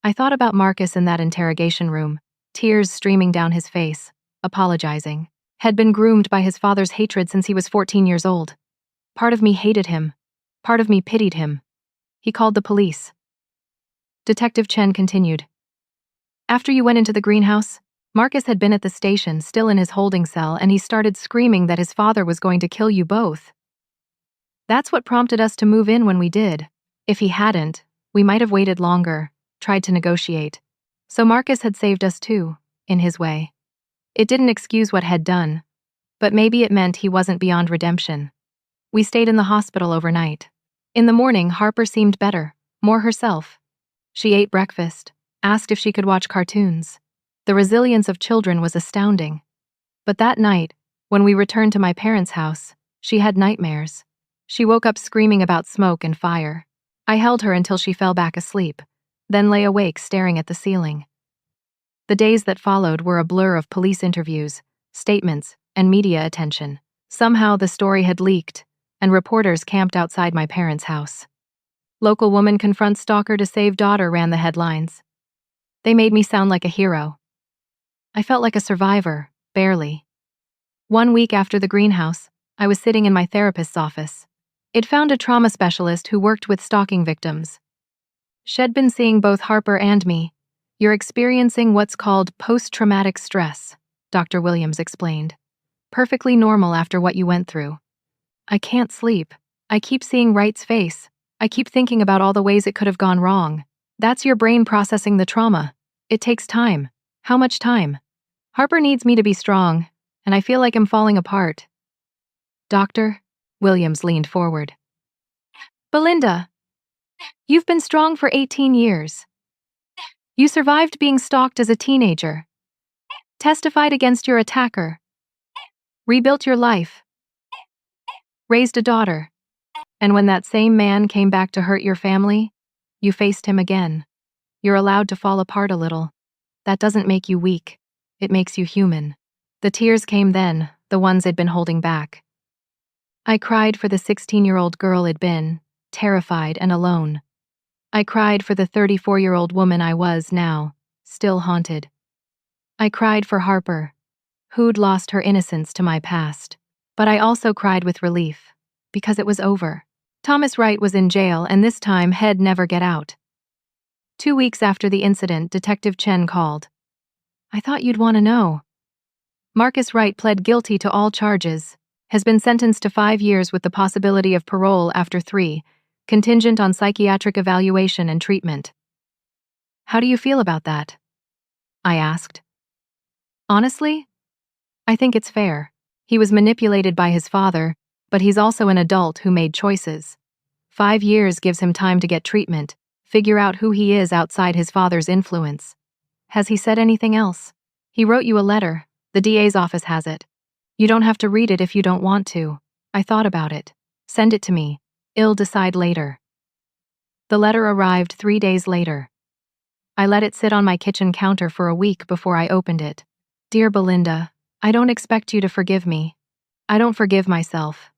I thought about Marcus in that interrogation room, tears streaming down his face, apologizing. Had been groomed by his father's hatred since he was 14 years old. Part of me hated him. Part of me pitied him. He called the police. Detective Chen continued. After you went into the greenhouse, Marcus had been at the station, still in his holding cell, and he started screaming that his father was going to kill you both. That's what prompted us to move in when we did. If he hadn't, we might have waited longer, tried to negotiate. So Marcus had saved us too, in his way. It didn't excuse what had done, but maybe it meant he wasn't beyond redemption. We stayed in the hospital overnight. In the morning, Harper seemed better, more herself. She ate breakfast, asked if she could watch cartoons. The resilience of children was astounding. But that night, when we returned to my parents' house, she had nightmares. She woke up screaming about smoke and fire. I held her until she fell back asleep, then lay awake staring at the ceiling. The days that followed were a blur of police interviews, statements, and media attention. Somehow the story had leaked, and reporters camped outside my parents' house. Local woman confronts stalker to save daughter ran the headlines. They made me sound like a hero. I felt like a survivor, barely. 1 week after the greenhouse, I was sitting in my therapist's office. It found a trauma specialist who worked with stalking victims. She'd been seeing both Harper and me. You're experiencing what's called post-traumatic stress, Dr. Williams explained. Perfectly normal after what you went through. I can't sleep. I keep seeing Wright's face. I keep thinking about all the ways it could have gone wrong. That's your brain processing the trauma. It takes time. How much time? Harper needs me to be strong, and I feel like I'm falling apart. Doctor? Williams leaned forward. Belinda, you've been strong for 18 years. You survived being stalked as a teenager. Testified against your attacker. Rebuilt your life. Raised a daughter. And when that same man came back to hurt your family, you faced him again. You're allowed to fall apart a little. That doesn't make you weak. It makes you human. The tears came then, the ones I'd been holding back. I cried for the 16-year-old girl I'd been, terrified and alone. I cried for the 34-year-old woman I was now, still haunted. I cried for Harper, who'd lost her innocence to my past. But I also cried with relief, because it was over. Thomas Wright was in jail, and this time he'd never get out. 2 weeks after the incident, Detective Chen called. I thought you'd want to know. Marcus Wright pled guilty to all charges, has been sentenced to 5 years with the possibility of parole after 3, contingent on psychiatric evaluation and treatment. How do you feel about that? I asked. Honestly, I think it's fair. He was manipulated by his father, but he's also an adult who made choices. 5 years gives him time to get treatment, figure out who he is outside his father's influence. Has he said anything else? He wrote you a letter. The DA's office has it. You don't have to read it if you don't want to. I thought about it. Send it to me. I'll decide later. The letter arrived 3 days later. I let it sit on my kitchen counter for a week before I opened it. Dear Belinda, I don't expect you to forgive me. I don't forgive myself.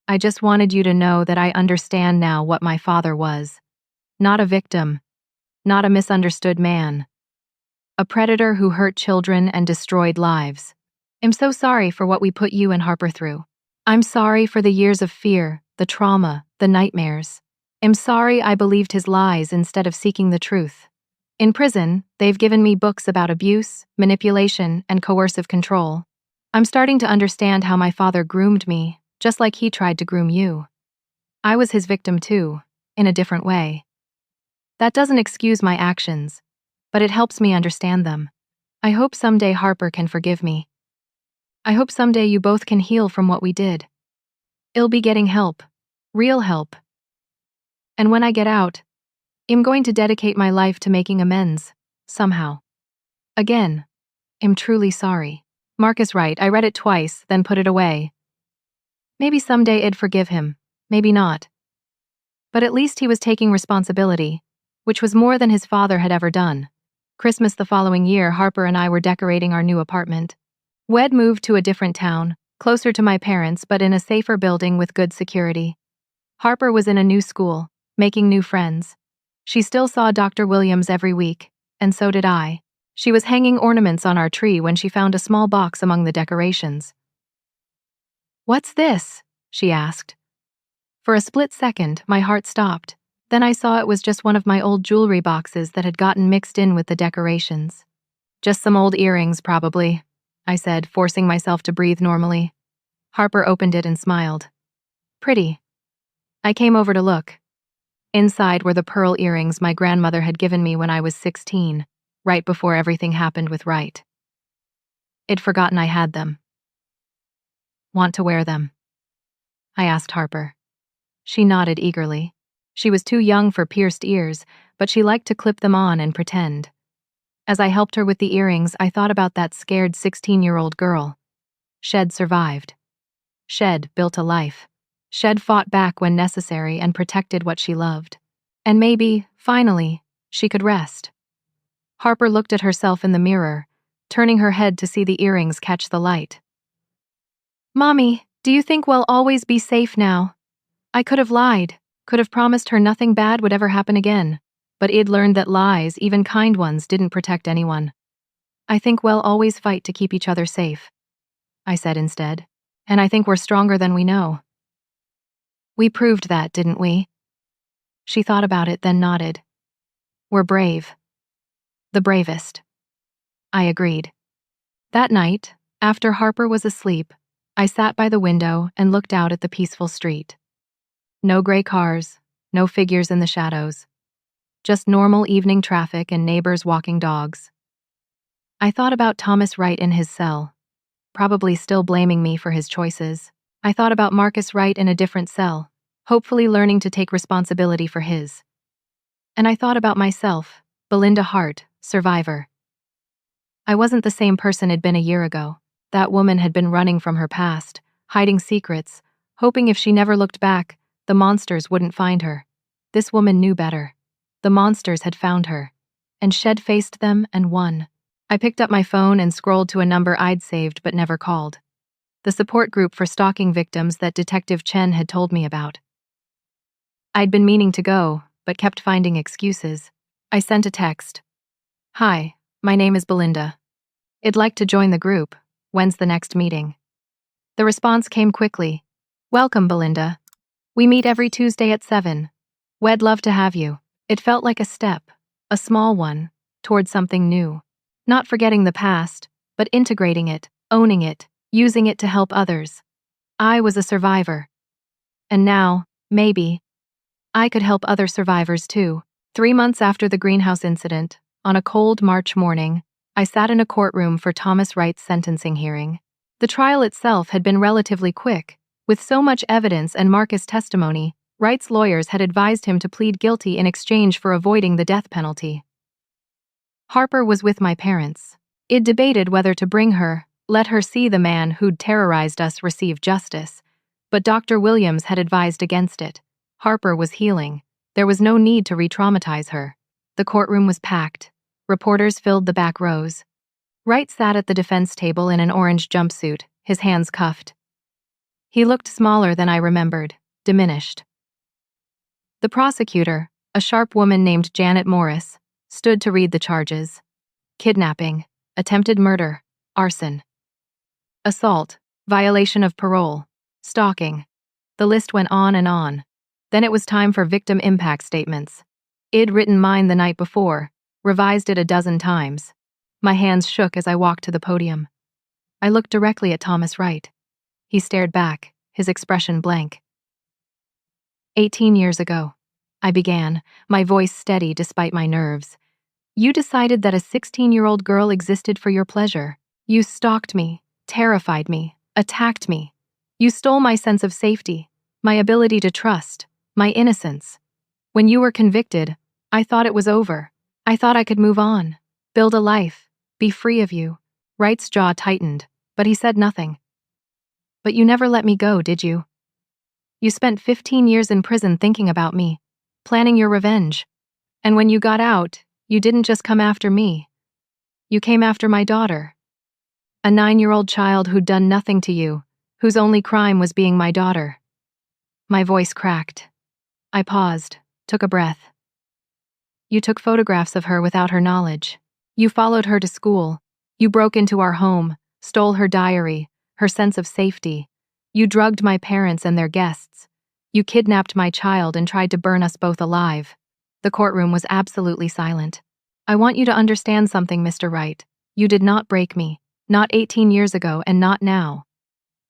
I just wanted you to know that I understand now what my father was. Not a victim. Not a misunderstood man. A predator who hurt children and destroyed lives. I'm so sorry for what we put you and Harper through. I'm sorry for the years of fear, the trauma, the nightmares. I'm sorry I believed his lies instead of seeking the truth. In prison, they've given me books about abuse, manipulation, and coercive control. I'm starting to understand how my father groomed me, just like he tried to groom you. I was his victim too, in a different way. That doesn't excuse my actions, but it helps me understand them. I hope someday Harper can forgive me. I hope someday you both can heal from what we did. I'll be getting help. Real help. And when I get out, I'm going to dedicate my life to making amends. Somehow. Again. I'm truly sorry. Marcus right, I read it twice, then put it away. Maybe someday I'd forgive him. Maybe not. But at least he was taking responsibility, which was more than his father had ever done. Christmas the following year, Harper and I were decorating our new apartment. We'd moved to a different town, closer to my parents but in a safer building with good security. Harper was in a new school, making new friends. She still saw Dr. Williams every week, and so did I. She was hanging ornaments on our tree when she found a small box among the decorations. "What's this?" she asked. For a split second, my heart stopped. Then I saw it was just one of my old jewelry boxes that had gotten mixed in with the decorations. "Just some old earrings, probably," I said, forcing myself to breathe normally. Harper opened it and smiled. "Pretty." I came over to look. Inside were the pearl earrings my grandmother had given me when I was 16, right before everything happened with Wright. I'd forgotten I had them. "Want to wear them?" I asked Harper. She nodded eagerly. She was too young for pierced ears, but she liked to clip them on and pretend. As I helped her with the earrings, I thought about that scared 16-year-old girl. Shed survived. Shed built a life. Shed fought back when necessary and protected what she loved. And maybe, finally, she could rest. Harper looked at herself in the mirror, turning her head to see the earrings catch the light. "Mommy, do you think we'll always be safe now?" I could have lied, could have promised her nothing bad would ever happen again, but I'd learned that lies, even kind ones, didn't protect anyone. "I think we'll always fight to keep each other safe," I said instead, "and I think we're stronger than we know." "We proved that, didn't we?" She thought about it, then nodded. "We're brave. The bravest." I agreed. That night, after Harper was asleep, I sat by the window and looked out at the peaceful street. No gray cars, no figures in the shadows. Just normal evening traffic and neighbors walking dogs. I thought about Thomas Wright in his cell, probably still blaming me for his choices. I thought about Marcus Wright in a different cell, hopefully learning to take responsibility for his. And I thought about myself, Belinda Hart, survivor. I wasn't the same person I'd been a year ago. That woman had been running from her past, hiding secrets, hoping if she never looked back, the monsters wouldn't find her. This woman knew better. The monsters had found her. And Shed faced them and won. I picked up my phone and scrolled to a number I'd saved but never called. The support group for stalking victims that Detective Chen had told me about. I'd been meaning to go, but kept finding excuses. I sent a text. "Hi, my name is Belinda. I'd like to join the group. When's the next meeting?" The response came quickly. "Welcome, Belinda. We meet every Tuesday at 7. We'd love to have you." It felt like a step, a small one, toward something new. Not forgetting the past, but integrating it, owning it, using it to help others. I was a survivor. And now, maybe, I could help other survivors too. 3 months after the greenhouse incident, on a cold March morning, I sat in a courtroom for Thomas Wright's sentencing hearing. The trial itself had been relatively quick. With so much evidence and Marcus' testimony, Wright's lawyers had advised him to plead guilty in exchange for avoiding the death penalty. Harper was with my parents. It debated whether to bring her, let her see the man who'd terrorized us receive justice. But Dr. Williams had advised against it. Harper was healing. There was no need to re-traumatize her. The courtroom was packed. Reporters filled the back rows. Wright sat at the defense table in an orange jumpsuit, his hands cuffed. He looked smaller than I remembered, diminished. The prosecutor, a sharp woman named Janet Morris, stood to read the charges. Kidnapping, attempted murder, arson, assault, violation of parole, stalking. The list went on and on. Then it was time for victim impact statements. I'd written mine the night before, revised it a dozen times. My hands shook as I walked to the podium. I looked directly at Thomas Wright. He stared back, his expression blank. 18 years ago, I began, my voice steady despite my nerves. You decided that a 16-year-old girl existed for your pleasure. You stalked me, terrified me, attacked me. You stole my sense of safety, my ability to trust, my innocence. When you were convicted, I thought it was over. I thought I could move on, build a life, be free of you. Wright's jaw tightened, but he said nothing. But you never let me go, did you? You spent 15 years in prison thinking about me, planning your revenge. And when you got out, you didn't just come after me. You came after my daughter. A 9-year-old child who'd done nothing to you, whose only crime was being my daughter. My voice cracked. I paused, took a breath. You took photographs of her without her knowledge. You followed her to school. You broke into our home, stole her diary, her sense of safety. You drugged my parents and their guests. You kidnapped my child and tried to burn us both alive. The courtroom was absolutely silent. I want you to understand something, Mr. Wright. You did not break me, not 18 years ago and not now.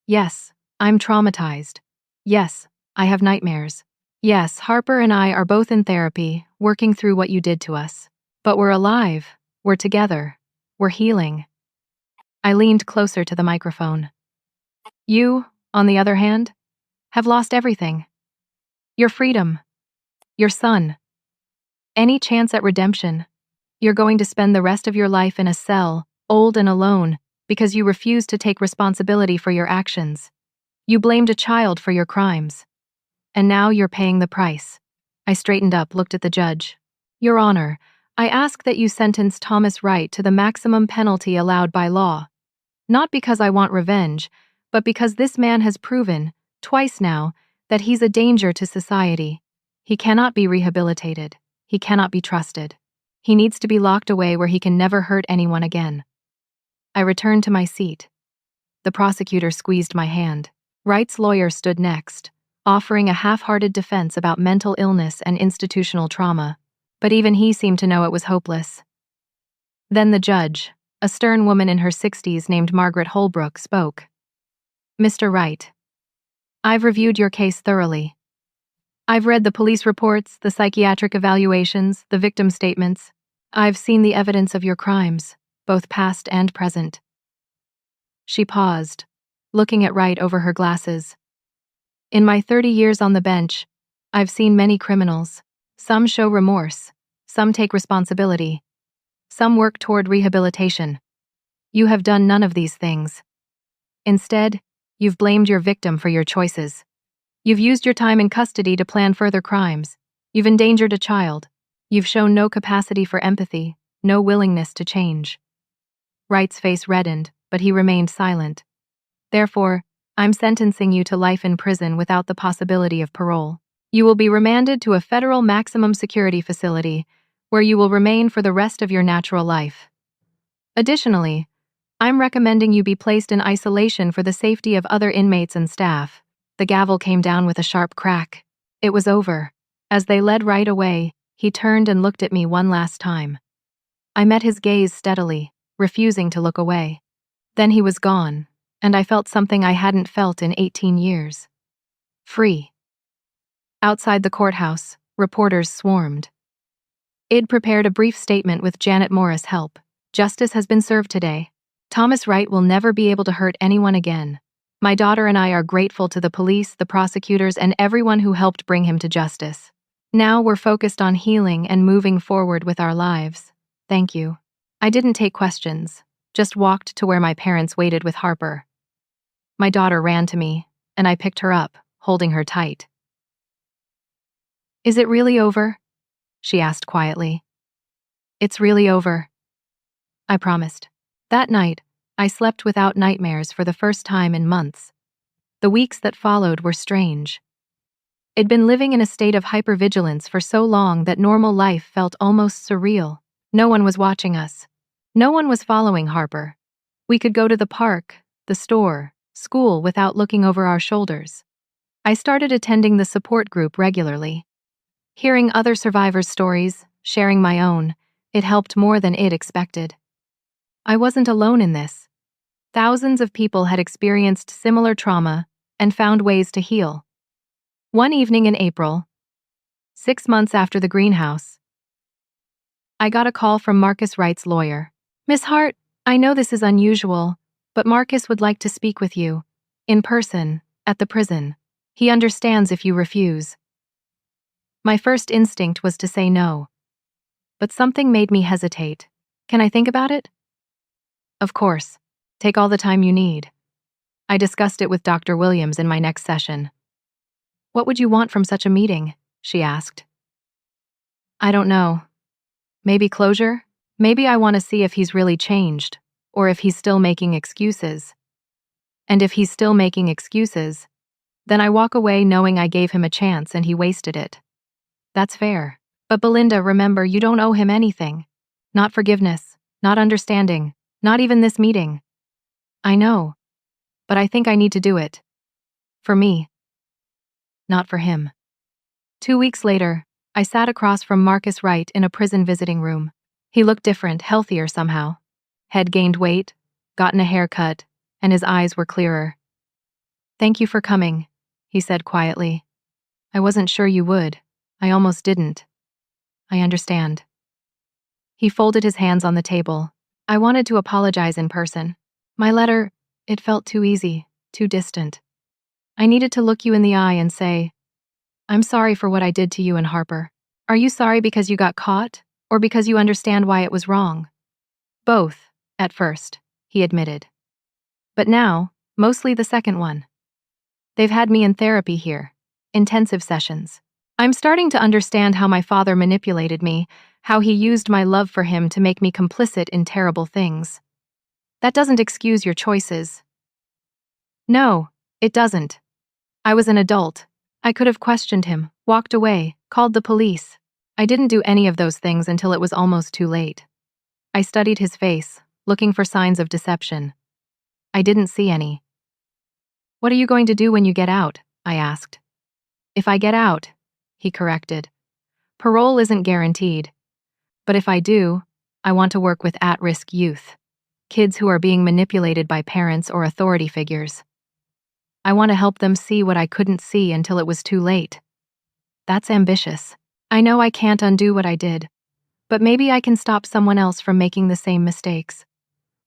Yes, I'm traumatized. Yes, I have nightmares. Yes, Harper and I are both in therapy, working through what you did to us. But we're alive, we're together, we're healing. I leaned closer to the microphone. You, on the other hand, have lost everything. Your freedom, your son, any chance at redemption. You're going to spend the rest of your life in a cell, old and alone, because you refused to take responsibility for your actions. You blamed a child for your crimes. And now you're paying the price. I straightened up, looked at the judge. Your Honor, I ask that you sentence Thomas Wright to the maximum penalty allowed by law. Not because I want revenge, but because this man has proven, twice now, that he's a danger to society. He cannot be rehabilitated. He cannot be trusted. He needs to be locked away where he can never hurt anyone again. I returned to my seat. The prosecutor squeezed my hand. Wright's lawyer stood next, offering a half-hearted defense about mental illness and institutional trauma, but even he seemed to know it was hopeless. Then the judge, a stern woman in her 60s named Margaret Holbrook, spoke. Mr. Wright, I've reviewed your case thoroughly. I've read the police reports, the psychiatric evaluations, the victim statements. I've seen the evidence of your crimes, both past and present. She paused, looking at Wright over her glasses. In my 30 years on the bench, I've seen many criminals. Some show remorse, some take responsibility, some work toward rehabilitation. You have done none of these things. Instead, you've blamed your victim for your choices. You've used your time in custody to plan further crimes. You've endangered a child. You've shown no capacity for empathy, no willingness to change. Wright's face reddened, but he remained silent. Therefore, I'm sentencing you to life in prison without the possibility of parole. You will be remanded to a federal maximum security facility, where you will remain for the rest of your natural life. Additionally, I'm recommending you be placed in isolation for the safety of other inmates and staff. The gavel came down with a sharp crack. It was over. As they led Wright away, he turned and looked at me one last time. I met his gaze steadily, refusing to look away. Then he was gone, and I felt something I hadn't felt in 18 years. Free. Outside the courthouse, reporters swarmed. Id prepared a brief statement with Janet Morris' help. Justice has been served today. Thomas Wright will never be able to hurt anyone again. My daughter and I are grateful to the police, the prosecutors, and everyone who helped bring him to justice. Now we're focused on healing and moving forward with our lives. Thank you. I didn't take questions, just walked to where my parents waited with Harper. My daughter ran to me, and I picked her up, holding her tight. Is it really over? She asked quietly. It's really over. I promised. That night, I slept without nightmares for the first time in months. The weeks that followed were strange. I'd been living in a state of hypervigilance for so long that normal life felt almost surreal. No one was watching us. No one was following Harper. We could go to the park, the store, school without looking over our shoulders. I started attending the support group regularly. Hearing other survivors' stories, sharing my own, it helped more than I'd expected. I wasn't alone in this. Thousands of people had experienced similar trauma and found ways to heal. One evening in April, 6 months after the greenhouse, I got a call from Marcus Wright's lawyer. Miss Hart, I know this is unusual, but Marcus would like to speak with you. In person, at the prison. He understands if you refuse. My first instinct was to say no. But something made me hesitate. Can I think about it? Of course. Take all the time you need. I discussed it with Dr. Williams in my next session. What would you want from such a meeting? She asked. I don't know. Maybe closure? Maybe I want to see if he's really changed, or if he's still making excuses. And if he's still making excuses, then I walk away knowing I gave him a chance and he wasted it. That's fair. But Belinda, remember, you don't owe him anything. Not forgiveness, not understanding, not even this meeting. I know. But I think I need to do it. For me. Not for him. 2 weeks later, I sat across from Marcus Wright in a prison visiting room. He looked different, healthier somehow. Had gained weight, gotten a haircut, and his eyes were clearer. Thank you for coming, he said quietly. I wasn't sure you would. I almost didn't. I understand. He folded his hands on the table. I wanted to apologize in person. My letter, it felt too easy, too distant. I needed to look you in the eye and say, I'm sorry for what I did to you and Harper. Are you sorry because you got caught, or because you understand why it was wrong? Both, at first, he admitted. But now, mostly the second one. They've had me in therapy here. Intensive sessions. I'm starting to understand how my father manipulated me, how he used my love for him to make me complicit in terrible things. That doesn't excuse your choices. No, it doesn't. I was an adult. I could have questioned him, walked away, called the police. I didn't do any of those things until it was almost too late. I studied his face, looking for signs of deception. I didn't see any. What are you going to do when you get out? I asked. If I get out, he corrected. Parole isn't guaranteed. But if I do, I want to work with at-risk youth. Kids who are being manipulated by parents or authority figures. I want to help them see what I couldn't see until it was too late. That's ambitious. I know I can't undo what I did, but maybe I can stop someone else from making the same mistakes.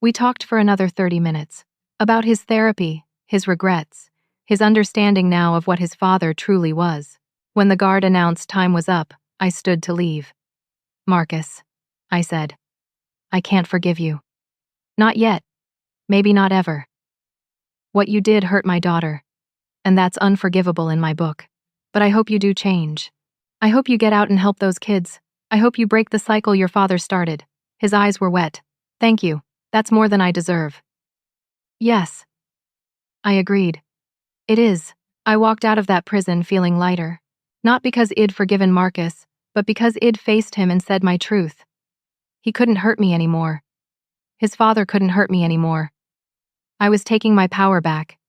We talked for another 30 minutes. About his therapy, his regrets, his understanding now of what his father truly was. When the guard announced time was up, I stood to leave. Marcus, I said, I can't forgive you. Not yet. Maybe not ever. What you did hurt my daughter, and that's unforgivable in my book. But I hope you do change. I hope you get out and help those kids. I hope you break the cycle your father started. His eyes were wet. Thank you. That's more than I deserve. Yes. I agreed. It is. I walked out of that prison feeling lighter. Not because I'd forgiven Marcus, but because I'd faced him and said my truth. He couldn't hurt me anymore. His father couldn't hurt me anymore. I was taking my power back,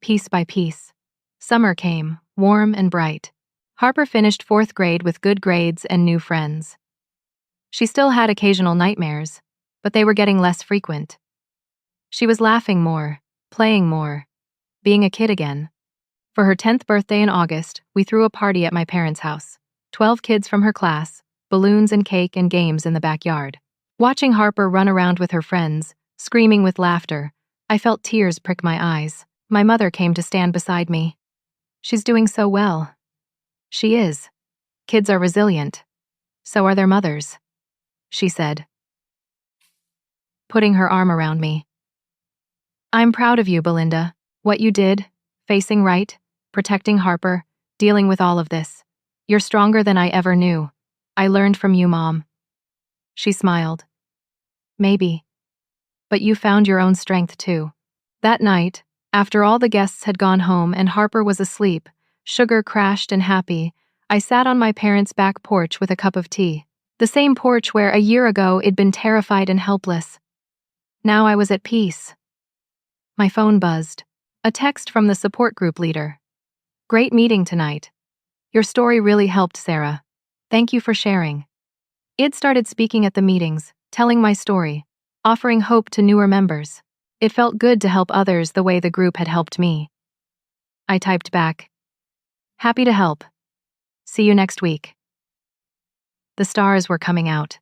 piece by piece. Summer came, warm and bright. Harper finished 4th grade with good grades and new friends. She still had occasional nightmares, but they were getting less frequent. She was laughing more, playing more, being a kid again. For her 10th birthday in August, we threw a party at my parents' house. 12 kids from her class, balloons and cake and games in the backyard. Watching Harper run around with her friends, screaming with laughter, I felt tears prick my eyes. My mother came to stand beside me. She's doing so well. She is. Kids are resilient. So are their mothers, she said, putting her arm around me. I'm proud of you, Belinda. What you did, facing Wright, protecting Harper, dealing with all of this. You're stronger than I ever knew. I learned from you, Mom. She smiled. Maybe. But you found your own strength too. That night, after all the guests had gone home and Harper was asleep, Sugar crashed and happy, I sat on my parents' back porch with a cup of tea. The same porch where a year ago I'd been terrified and helpless. Now I was at peace. My phone buzzed. A text from the support group leader. Great meeting tonight. Your story really helped, Sarah. Thank you for sharing. I'd started speaking at the meetings, telling my story, offering hope to newer members. It felt good to help others the way the group had helped me. I typed back. Happy to help. See you next week. The stars were coming out.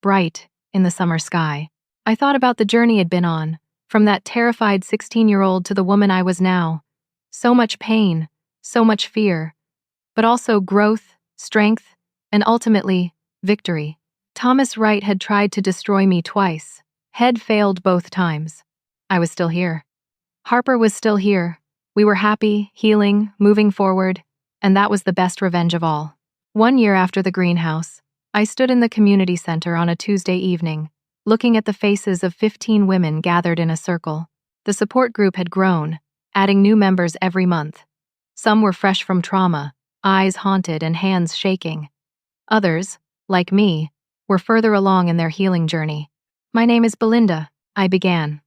bright in the summer sky. I thought about the journey I'd been on, from that terrified 16-year-old to the woman I was now. So much pain, so much fear, but also growth, strength, and ultimately, victory. Thomas Wright had tried to destroy me twice. Had failed both times. I was still here. Harper was still here. We were happy, healing, moving forward, and that was the best revenge of all. 1 year after the greenhouse, I stood in the community center on a Tuesday evening, looking at the faces of 15 women gathered in a circle. The support group had grown, adding new members every month. Some were fresh from trauma, eyes haunted and hands shaking. Others, like me, were further along in their healing journey. "My name is Belinda," I began,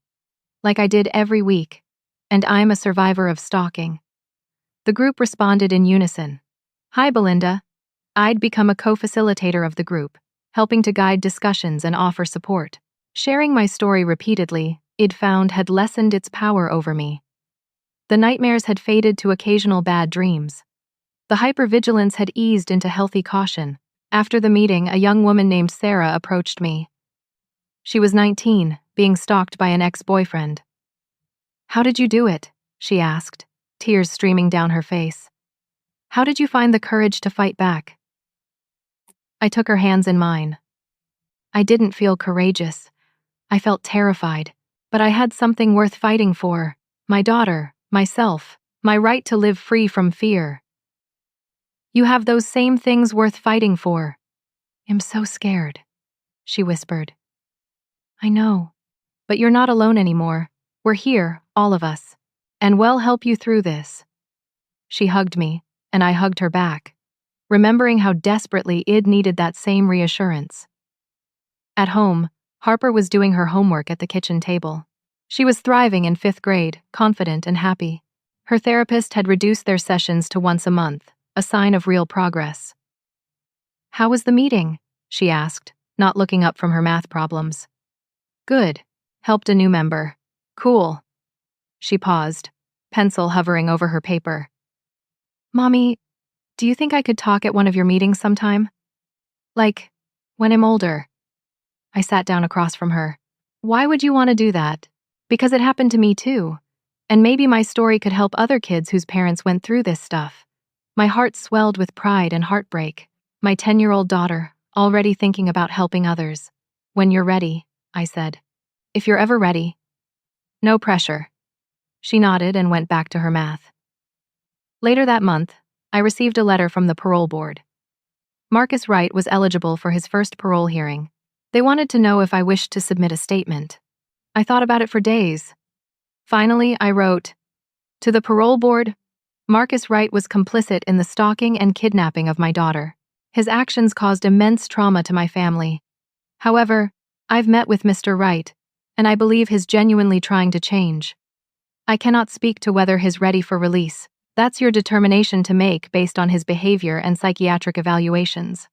like I did every week, "and I'm a survivor of stalking." The group responded in unison. "Hi, Belinda." I'd become a co-facilitator of the group, helping to guide discussions and offer support. Sharing my story repeatedly, I'd found had lessened its power over me. The nightmares had faded to occasional bad dreams. The hypervigilance had eased into healthy caution. After the meeting, a young woman named Sarah approached me. She was 19, being stalked by an ex-boyfriend. "How did you do it?" she asked, tears streaming down her face. "How did you find the courage to fight back?" I took her hands in mine. I didn't feel courageous. I felt terrified, but I had something worth fighting for. My daughter, myself, my right to live free from fear. "You have those same things worth fighting for." "I'm so scared," she whispered. "I know, but you're not alone anymore. We're here, all of us, and we'll help you through this." She hugged me, and I hugged her back, remembering how desperately Id needed that same reassurance. At home, Harper was doing her homework at the kitchen table. She was thriving in 5th grade, confident and happy. Her therapist had reduced their sessions to once a month, a sign of real progress. "How was the meeting?" she asked, not looking up from her math problems. "Good," helped a new member. "Cool." She paused, pencil hovering over her paper. "Mommy, do you think I could talk at one of your meetings sometime? Like, when I'm older?" I sat down across from her. "Why would you want to do that?" "Because it happened to me too. And maybe my story could help other kids whose parents went through this stuff." My heart swelled with pride and heartbreak. My 10-year-old daughter, already thinking about helping others. "When you're ready," I said. "If you're ever ready." "No pressure." She nodded and went back to her math. Later that month, I received a letter from the parole board. Marcus Wright was eligible for his first parole hearing. They wanted to know if I wished to submit a statement. I thought about it for days. Finally, I wrote, "To the parole board, Marcus Wright was complicit in the stalking and kidnapping of my daughter. His actions caused immense trauma to my family. However, I've met with Mr. Wright, and I believe he's genuinely trying to change. I cannot speak to whether he's ready for release. That's your determination to make based on his behavior and psychiatric evaluations.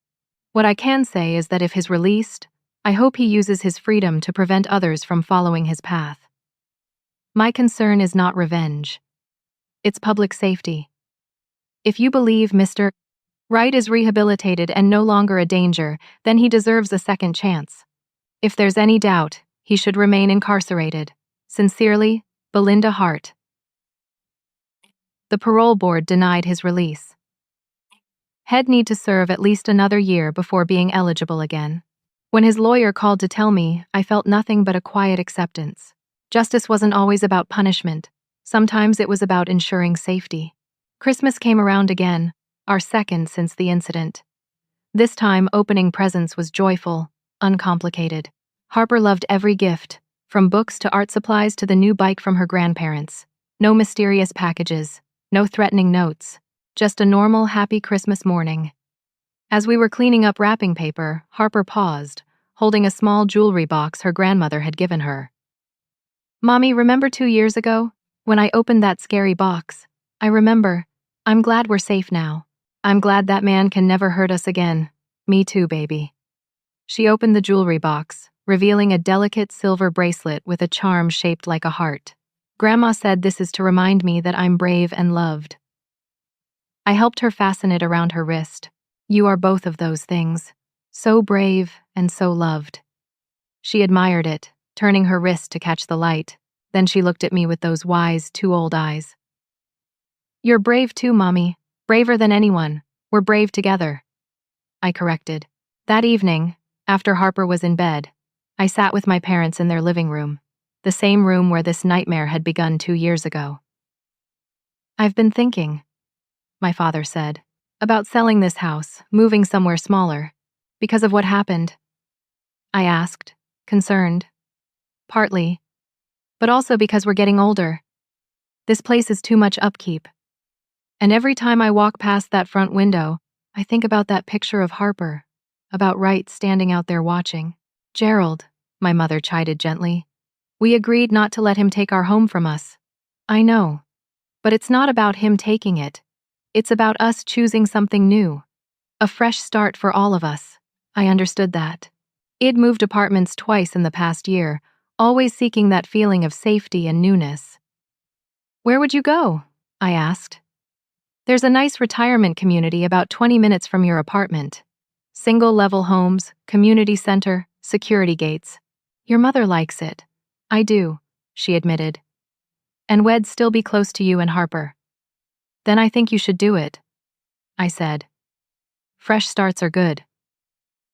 What I can say is that if he's released, I hope he uses his freedom to prevent others from following his path. My concern is not revenge. It's public safety. If you believe Mr. Wright is rehabilitated and no longer a danger, then he deserves a second chance. If there's any doubt, he should remain incarcerated. Sincerely, Belinda Hart." The parole board denied his release. He'd need to serve at least another year before being eligible again. When his lawyer called to tell me, I felt nothing but a quiet acceptance. Justice wasn't always about punishment. Sometimes it was about ensuring safety. Christmas came around again, our second since the incident. This time, opening presents was joyful, uncomplicated. Harper loved every gift, from books to art supplies to the new bike from her grandparents. No mysterious packages, no threatening notes, just a normal, happy Christmas morning. As we were cleaning up wrapping paper, Harper paused, holding a small jewelry box her grandmother had given her. "Mommy, remember 2 years ago? When I opened that scary box? I remember. I'm glad we're safe now. I'm glad that man can never hurt us again. Me too, baby." She opened the jewelry box, revealing a delicate silver bracelet with a charm shaped like a heart. "Grandma said this is to remind me that I'm brave and loved." I helped her fasten it around her wrist. "You are both of those things." So brave and so loved. She admired it, turning her wrist to catch the light. Then she looked at me with those wise, too old eyes. You're brave too, Mommy. Braver than anyone. We're brave together. I corrected. That evening, after Harper was in bed, I sat with my parents in their living room, the same room where this nightmare had begun 2 years ago. I've been thinking, my father said, about selling this house, moving somewhere smaller, because of what happened. I asked, concerned. Partly, but also because we're getting older. This place is too much upkeep. And every time I walk past that front window, I think about that picture of Harper, about Wright standing out there watching. Gerald, my mother chided gently. We agreed not to let him take our home from us. I know. But it's not about him taking it. It's about us choosing something new. A fresh start for all of us. I understood that. I'd moved apartments twice in the past year, always seeking that feeling of safety and newness. Where would you go? I asked. There's a nice retirement community about 20 minutes from your apartment. Single-level homes, community center, security gates. Your mother likes it. I do, she admitted. And we'd still be close to you and Harper. Then I think you should do it, I said. Fresh starts are good.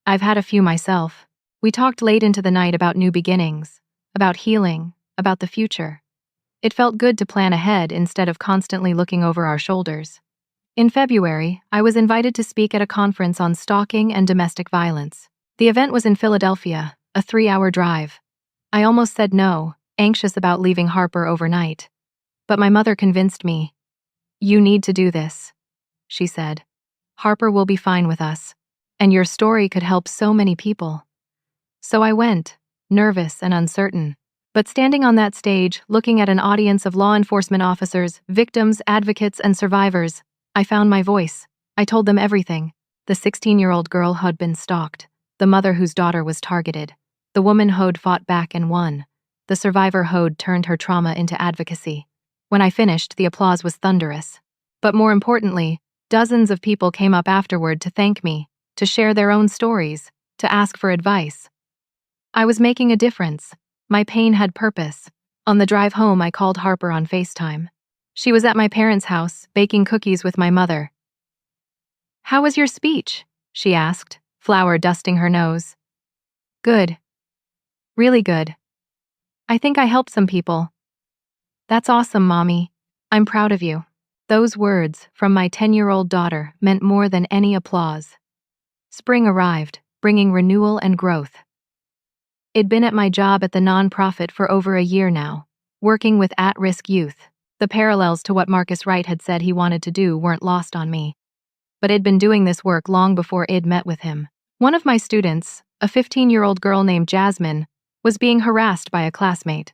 I've had a few myself. We talked late into the night about new beginnings, about healing, about the future. It felt good to plan ahead instead of constantly looking over our shoulders. In February, I was invited to speak at a conference on stalking and domestic violence. The event was in Philadelphia, a 3-hour drive. I almost said no, anxious about leaving Harper overnight. But my mother convinced me. You need to do this, she said. Harper will be fine with us, and your story could help so many people. So I went, nervous and uncertain. But standing on that stage, looking at an audience of law enforcement officers, victims, advocates, and survivors, I found my voice. I told them everything. The 16-year-old girl who'd been stalked, the mother whose daughter was targeted, the woman who'd fought back and won, the survivor who'd turned her trauma into advocacy. When I finished, the applause was thunderous. But more importantly, dozens of people came up afterward to thank me, to share their own stories, to ask for advice. I was making a difference. My pain had purpose. On the drive home, I called Harper on FaceTime. She was at my parents' house, baking cookies with my mother. How was your speech? She asked, flour dusting her nose. Good. Really good. I think I helped some people. That's awesome, Mommy. I'm proud of you. Those words from my 10-year-old daughter meant more than any applause. Spring arrived, bringing renewal and growth. I'd been at my job at the nonprofit for over a year now, working with at-risk youth. The parallels to what Marcus Wright had said he wanted to do weren't lost on me. But I'd been doing this work long before I'd met with him. One of my students, a 15-year-old girl named Jasmine, was being harassed by a classmate.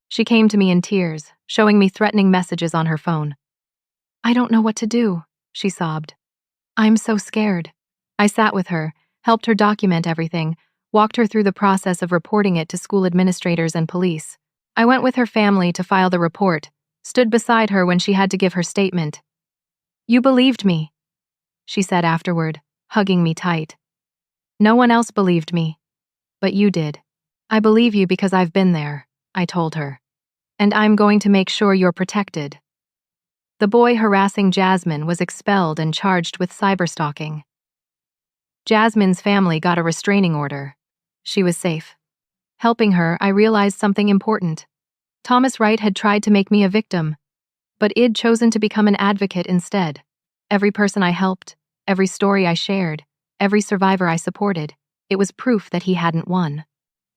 She came to me in tears, showing me threatening messages on her phone. I don't know what to do, she sobbed. I'm so scared. I sat with her, helped her document everything, walked her through the process of reporting it to school administrators and police. I went with her family to file the report, stood beside her when she had to give her statement. You believed me, she said afterward, hugging me tight. No one else believed me, but you did. I believe you because I've been there, I told her. And I'm going to make sure you're protected. The boy harassing Jasmine was expelled and charged with cyberstalking. Jasmine's family got a restraining order. She was safe. Helping her, I realized something important. Thomas Wright had tried to make me a victim, but I'd chosen to become an advocate instead. Every person I helped, every story I shared, every survivor I supported, it was proof that he hadn't won.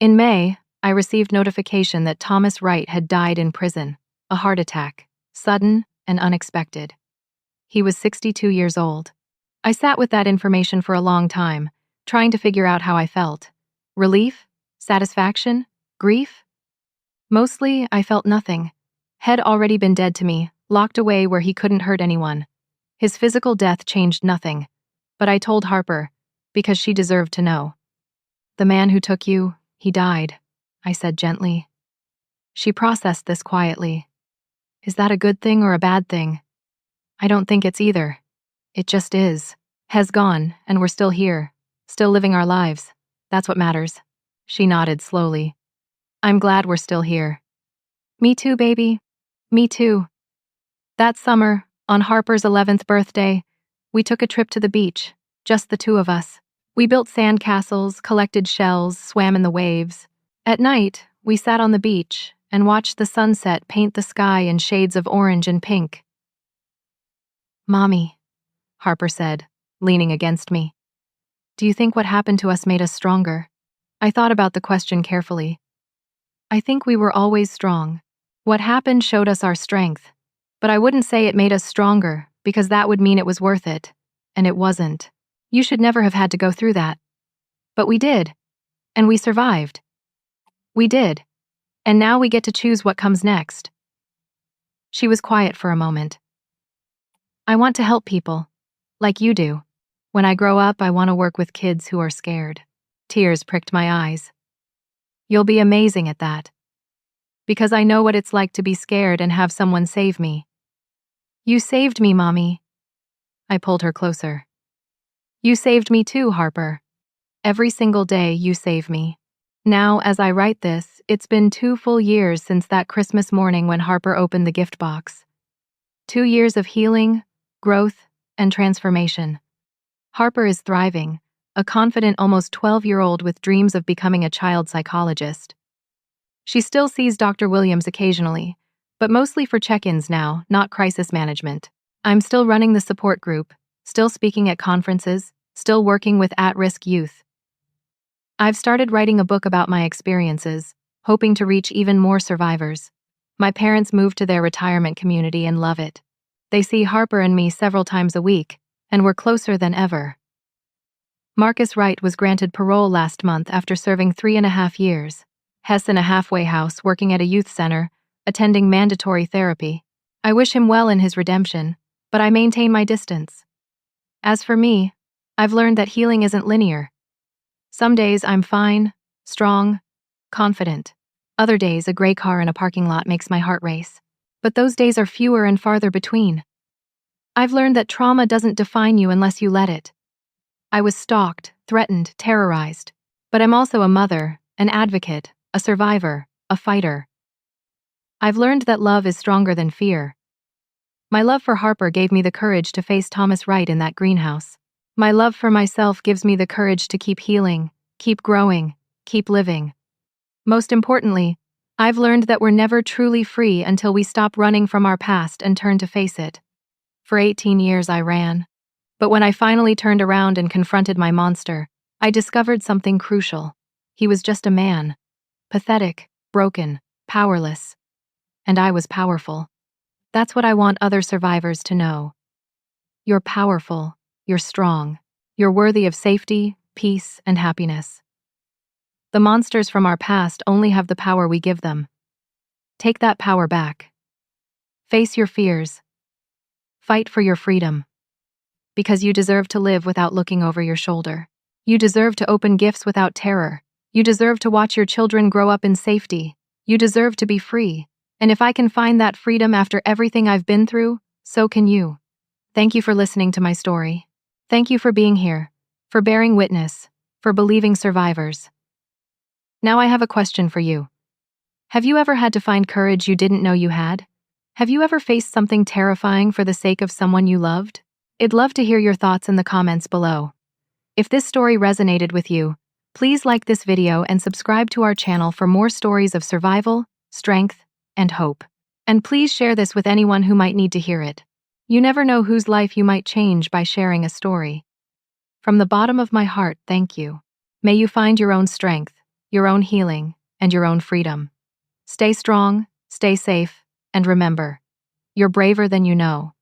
In May, I received notification that Thomas Wright had died in prison, a heart attack, sudden and unexpected. He was 62 years old. I sat with that information for a long time, trying to figure out how I felt. Relief? Satisfaction? Grief? Mostly, I felt nothing. Had already been dead to me, locked away where he couldn't hurt anyone. His physical death changed nothing. But I told Harper, because she deserved to know. The man who took you, he died, I said gently. She processed this quietly. Is that a good thing or a bad thing? I don't think it's either. It just is. Has gone, and we're still here. Still living our lives. That's what matters. She nodded slowly. I'm glad we're still here. Me too, baby. Me too. That summer, on Harper's 11th birthday, we took a trip to the beach, just the two of us. We built sandcastles, collected shells, swam in the waves. At night, we sat on the beach and watched the sunset paint the sky in shades of orange and pink. Mommy, Harper said, leaning against me. Do you think what happened to us made us stronger? I thought about the question carefully. I think we were always strong. What happened showed us our strength. But I wouldn't say it made us stronger, because that would mean it was worth it. And it wasn't. You should never have had to go through that. But we did. And we survived. We did. And now we get to choose what comes next. She was quiet for a moment. I want to help people. Like you do. When I grow up, I want to work with kids who are scared. Tears pricked my eyes. You'll be amazing at that. Because I know what it's like to be scared and have someone save me. You saved me, Mommy. I pulled her closer. You saved me too, Harper. Every single day you save me. Now, as I write this, it's been 2 full years since that Christmas morning when Harper opened the gift box. 2 years of healing, growth, and transformation. Harper is thriving, a confident almost 12-year-old with dreams of becoming a child psychologist. She still sees Dr. Williams occasionally, but mostly for check-ins now, not crisis management. I'm still running the support group, still speaking at conferences, still working with at-risk youth. I've started writing a book about my experiences, hoping to reach even more survivors. My parents moved to their retirement community and love it. They see Harper and me several times a week, and we're closer than ever. Marcus Wright was granted parole last month after serving 3.5 years. Hess in a halfway house, working at a youth center, attending mandatory therapy. I wish him well in his redemption, but I maintain my distance. As for me, I've learned that healing isn't linear. Some days I'm fine, strong, confident. Other days a gray car in a parking lot makes my heart race. But those days are fewer and farther between. I've learned that trauma doesn't define you unless you let it. I was stalked, threatened, terrorized. But I'm also a mother, an advocate, a survivor, a fighter. I've learned that love is stronger than fear. My love for Harper gave me the courage to face Thomas Wright in that greenhouse. My love for myself gives me the courage to keep healing, keep growing, keep living. Most importantly, I've learned that we're never truly free until we stop running from our past and turn to face it. For 18 years I ran. But when I finally turned around and confronted my monster, I discovered something crucial. He was just a man. Pathetic, broken, powerless. And I was powerful. That's what I want other survivors to know. You're powerful, you're strong, you're worthy of safety, peace, and happiness. The monsters from our past only have the power we give them. Take that power back. Face your fears. Fight for your freedom. Because you deserve to live without looking over your shoulder. You deserve to open gifts without terror. You deserve to watch your children grow up in safety. You deserve to be free. And if I can find that freedom after everything I've been through, so can you. Thank you for listening to my story. Thank you for being here, for bearing witness, for believing survivors. Now I have a question for you. Have you ever had to find courage you didn't know you had? Have you ever faced something terrifying for the sake of someone you loved? I'd love to hear your thoughts in the comments below. If this story resonated with you, please like this video and subscribe to our channel for more stories of survival, strength, and hope. And please share this with anyone who might need to hear it. You never know whose life you might change by sharing a story. From the bottom of my heart, thank you. May you find your own strength, your own healing, and your own freedom. Stay strong, stay safe, and remember, you're braver than you know.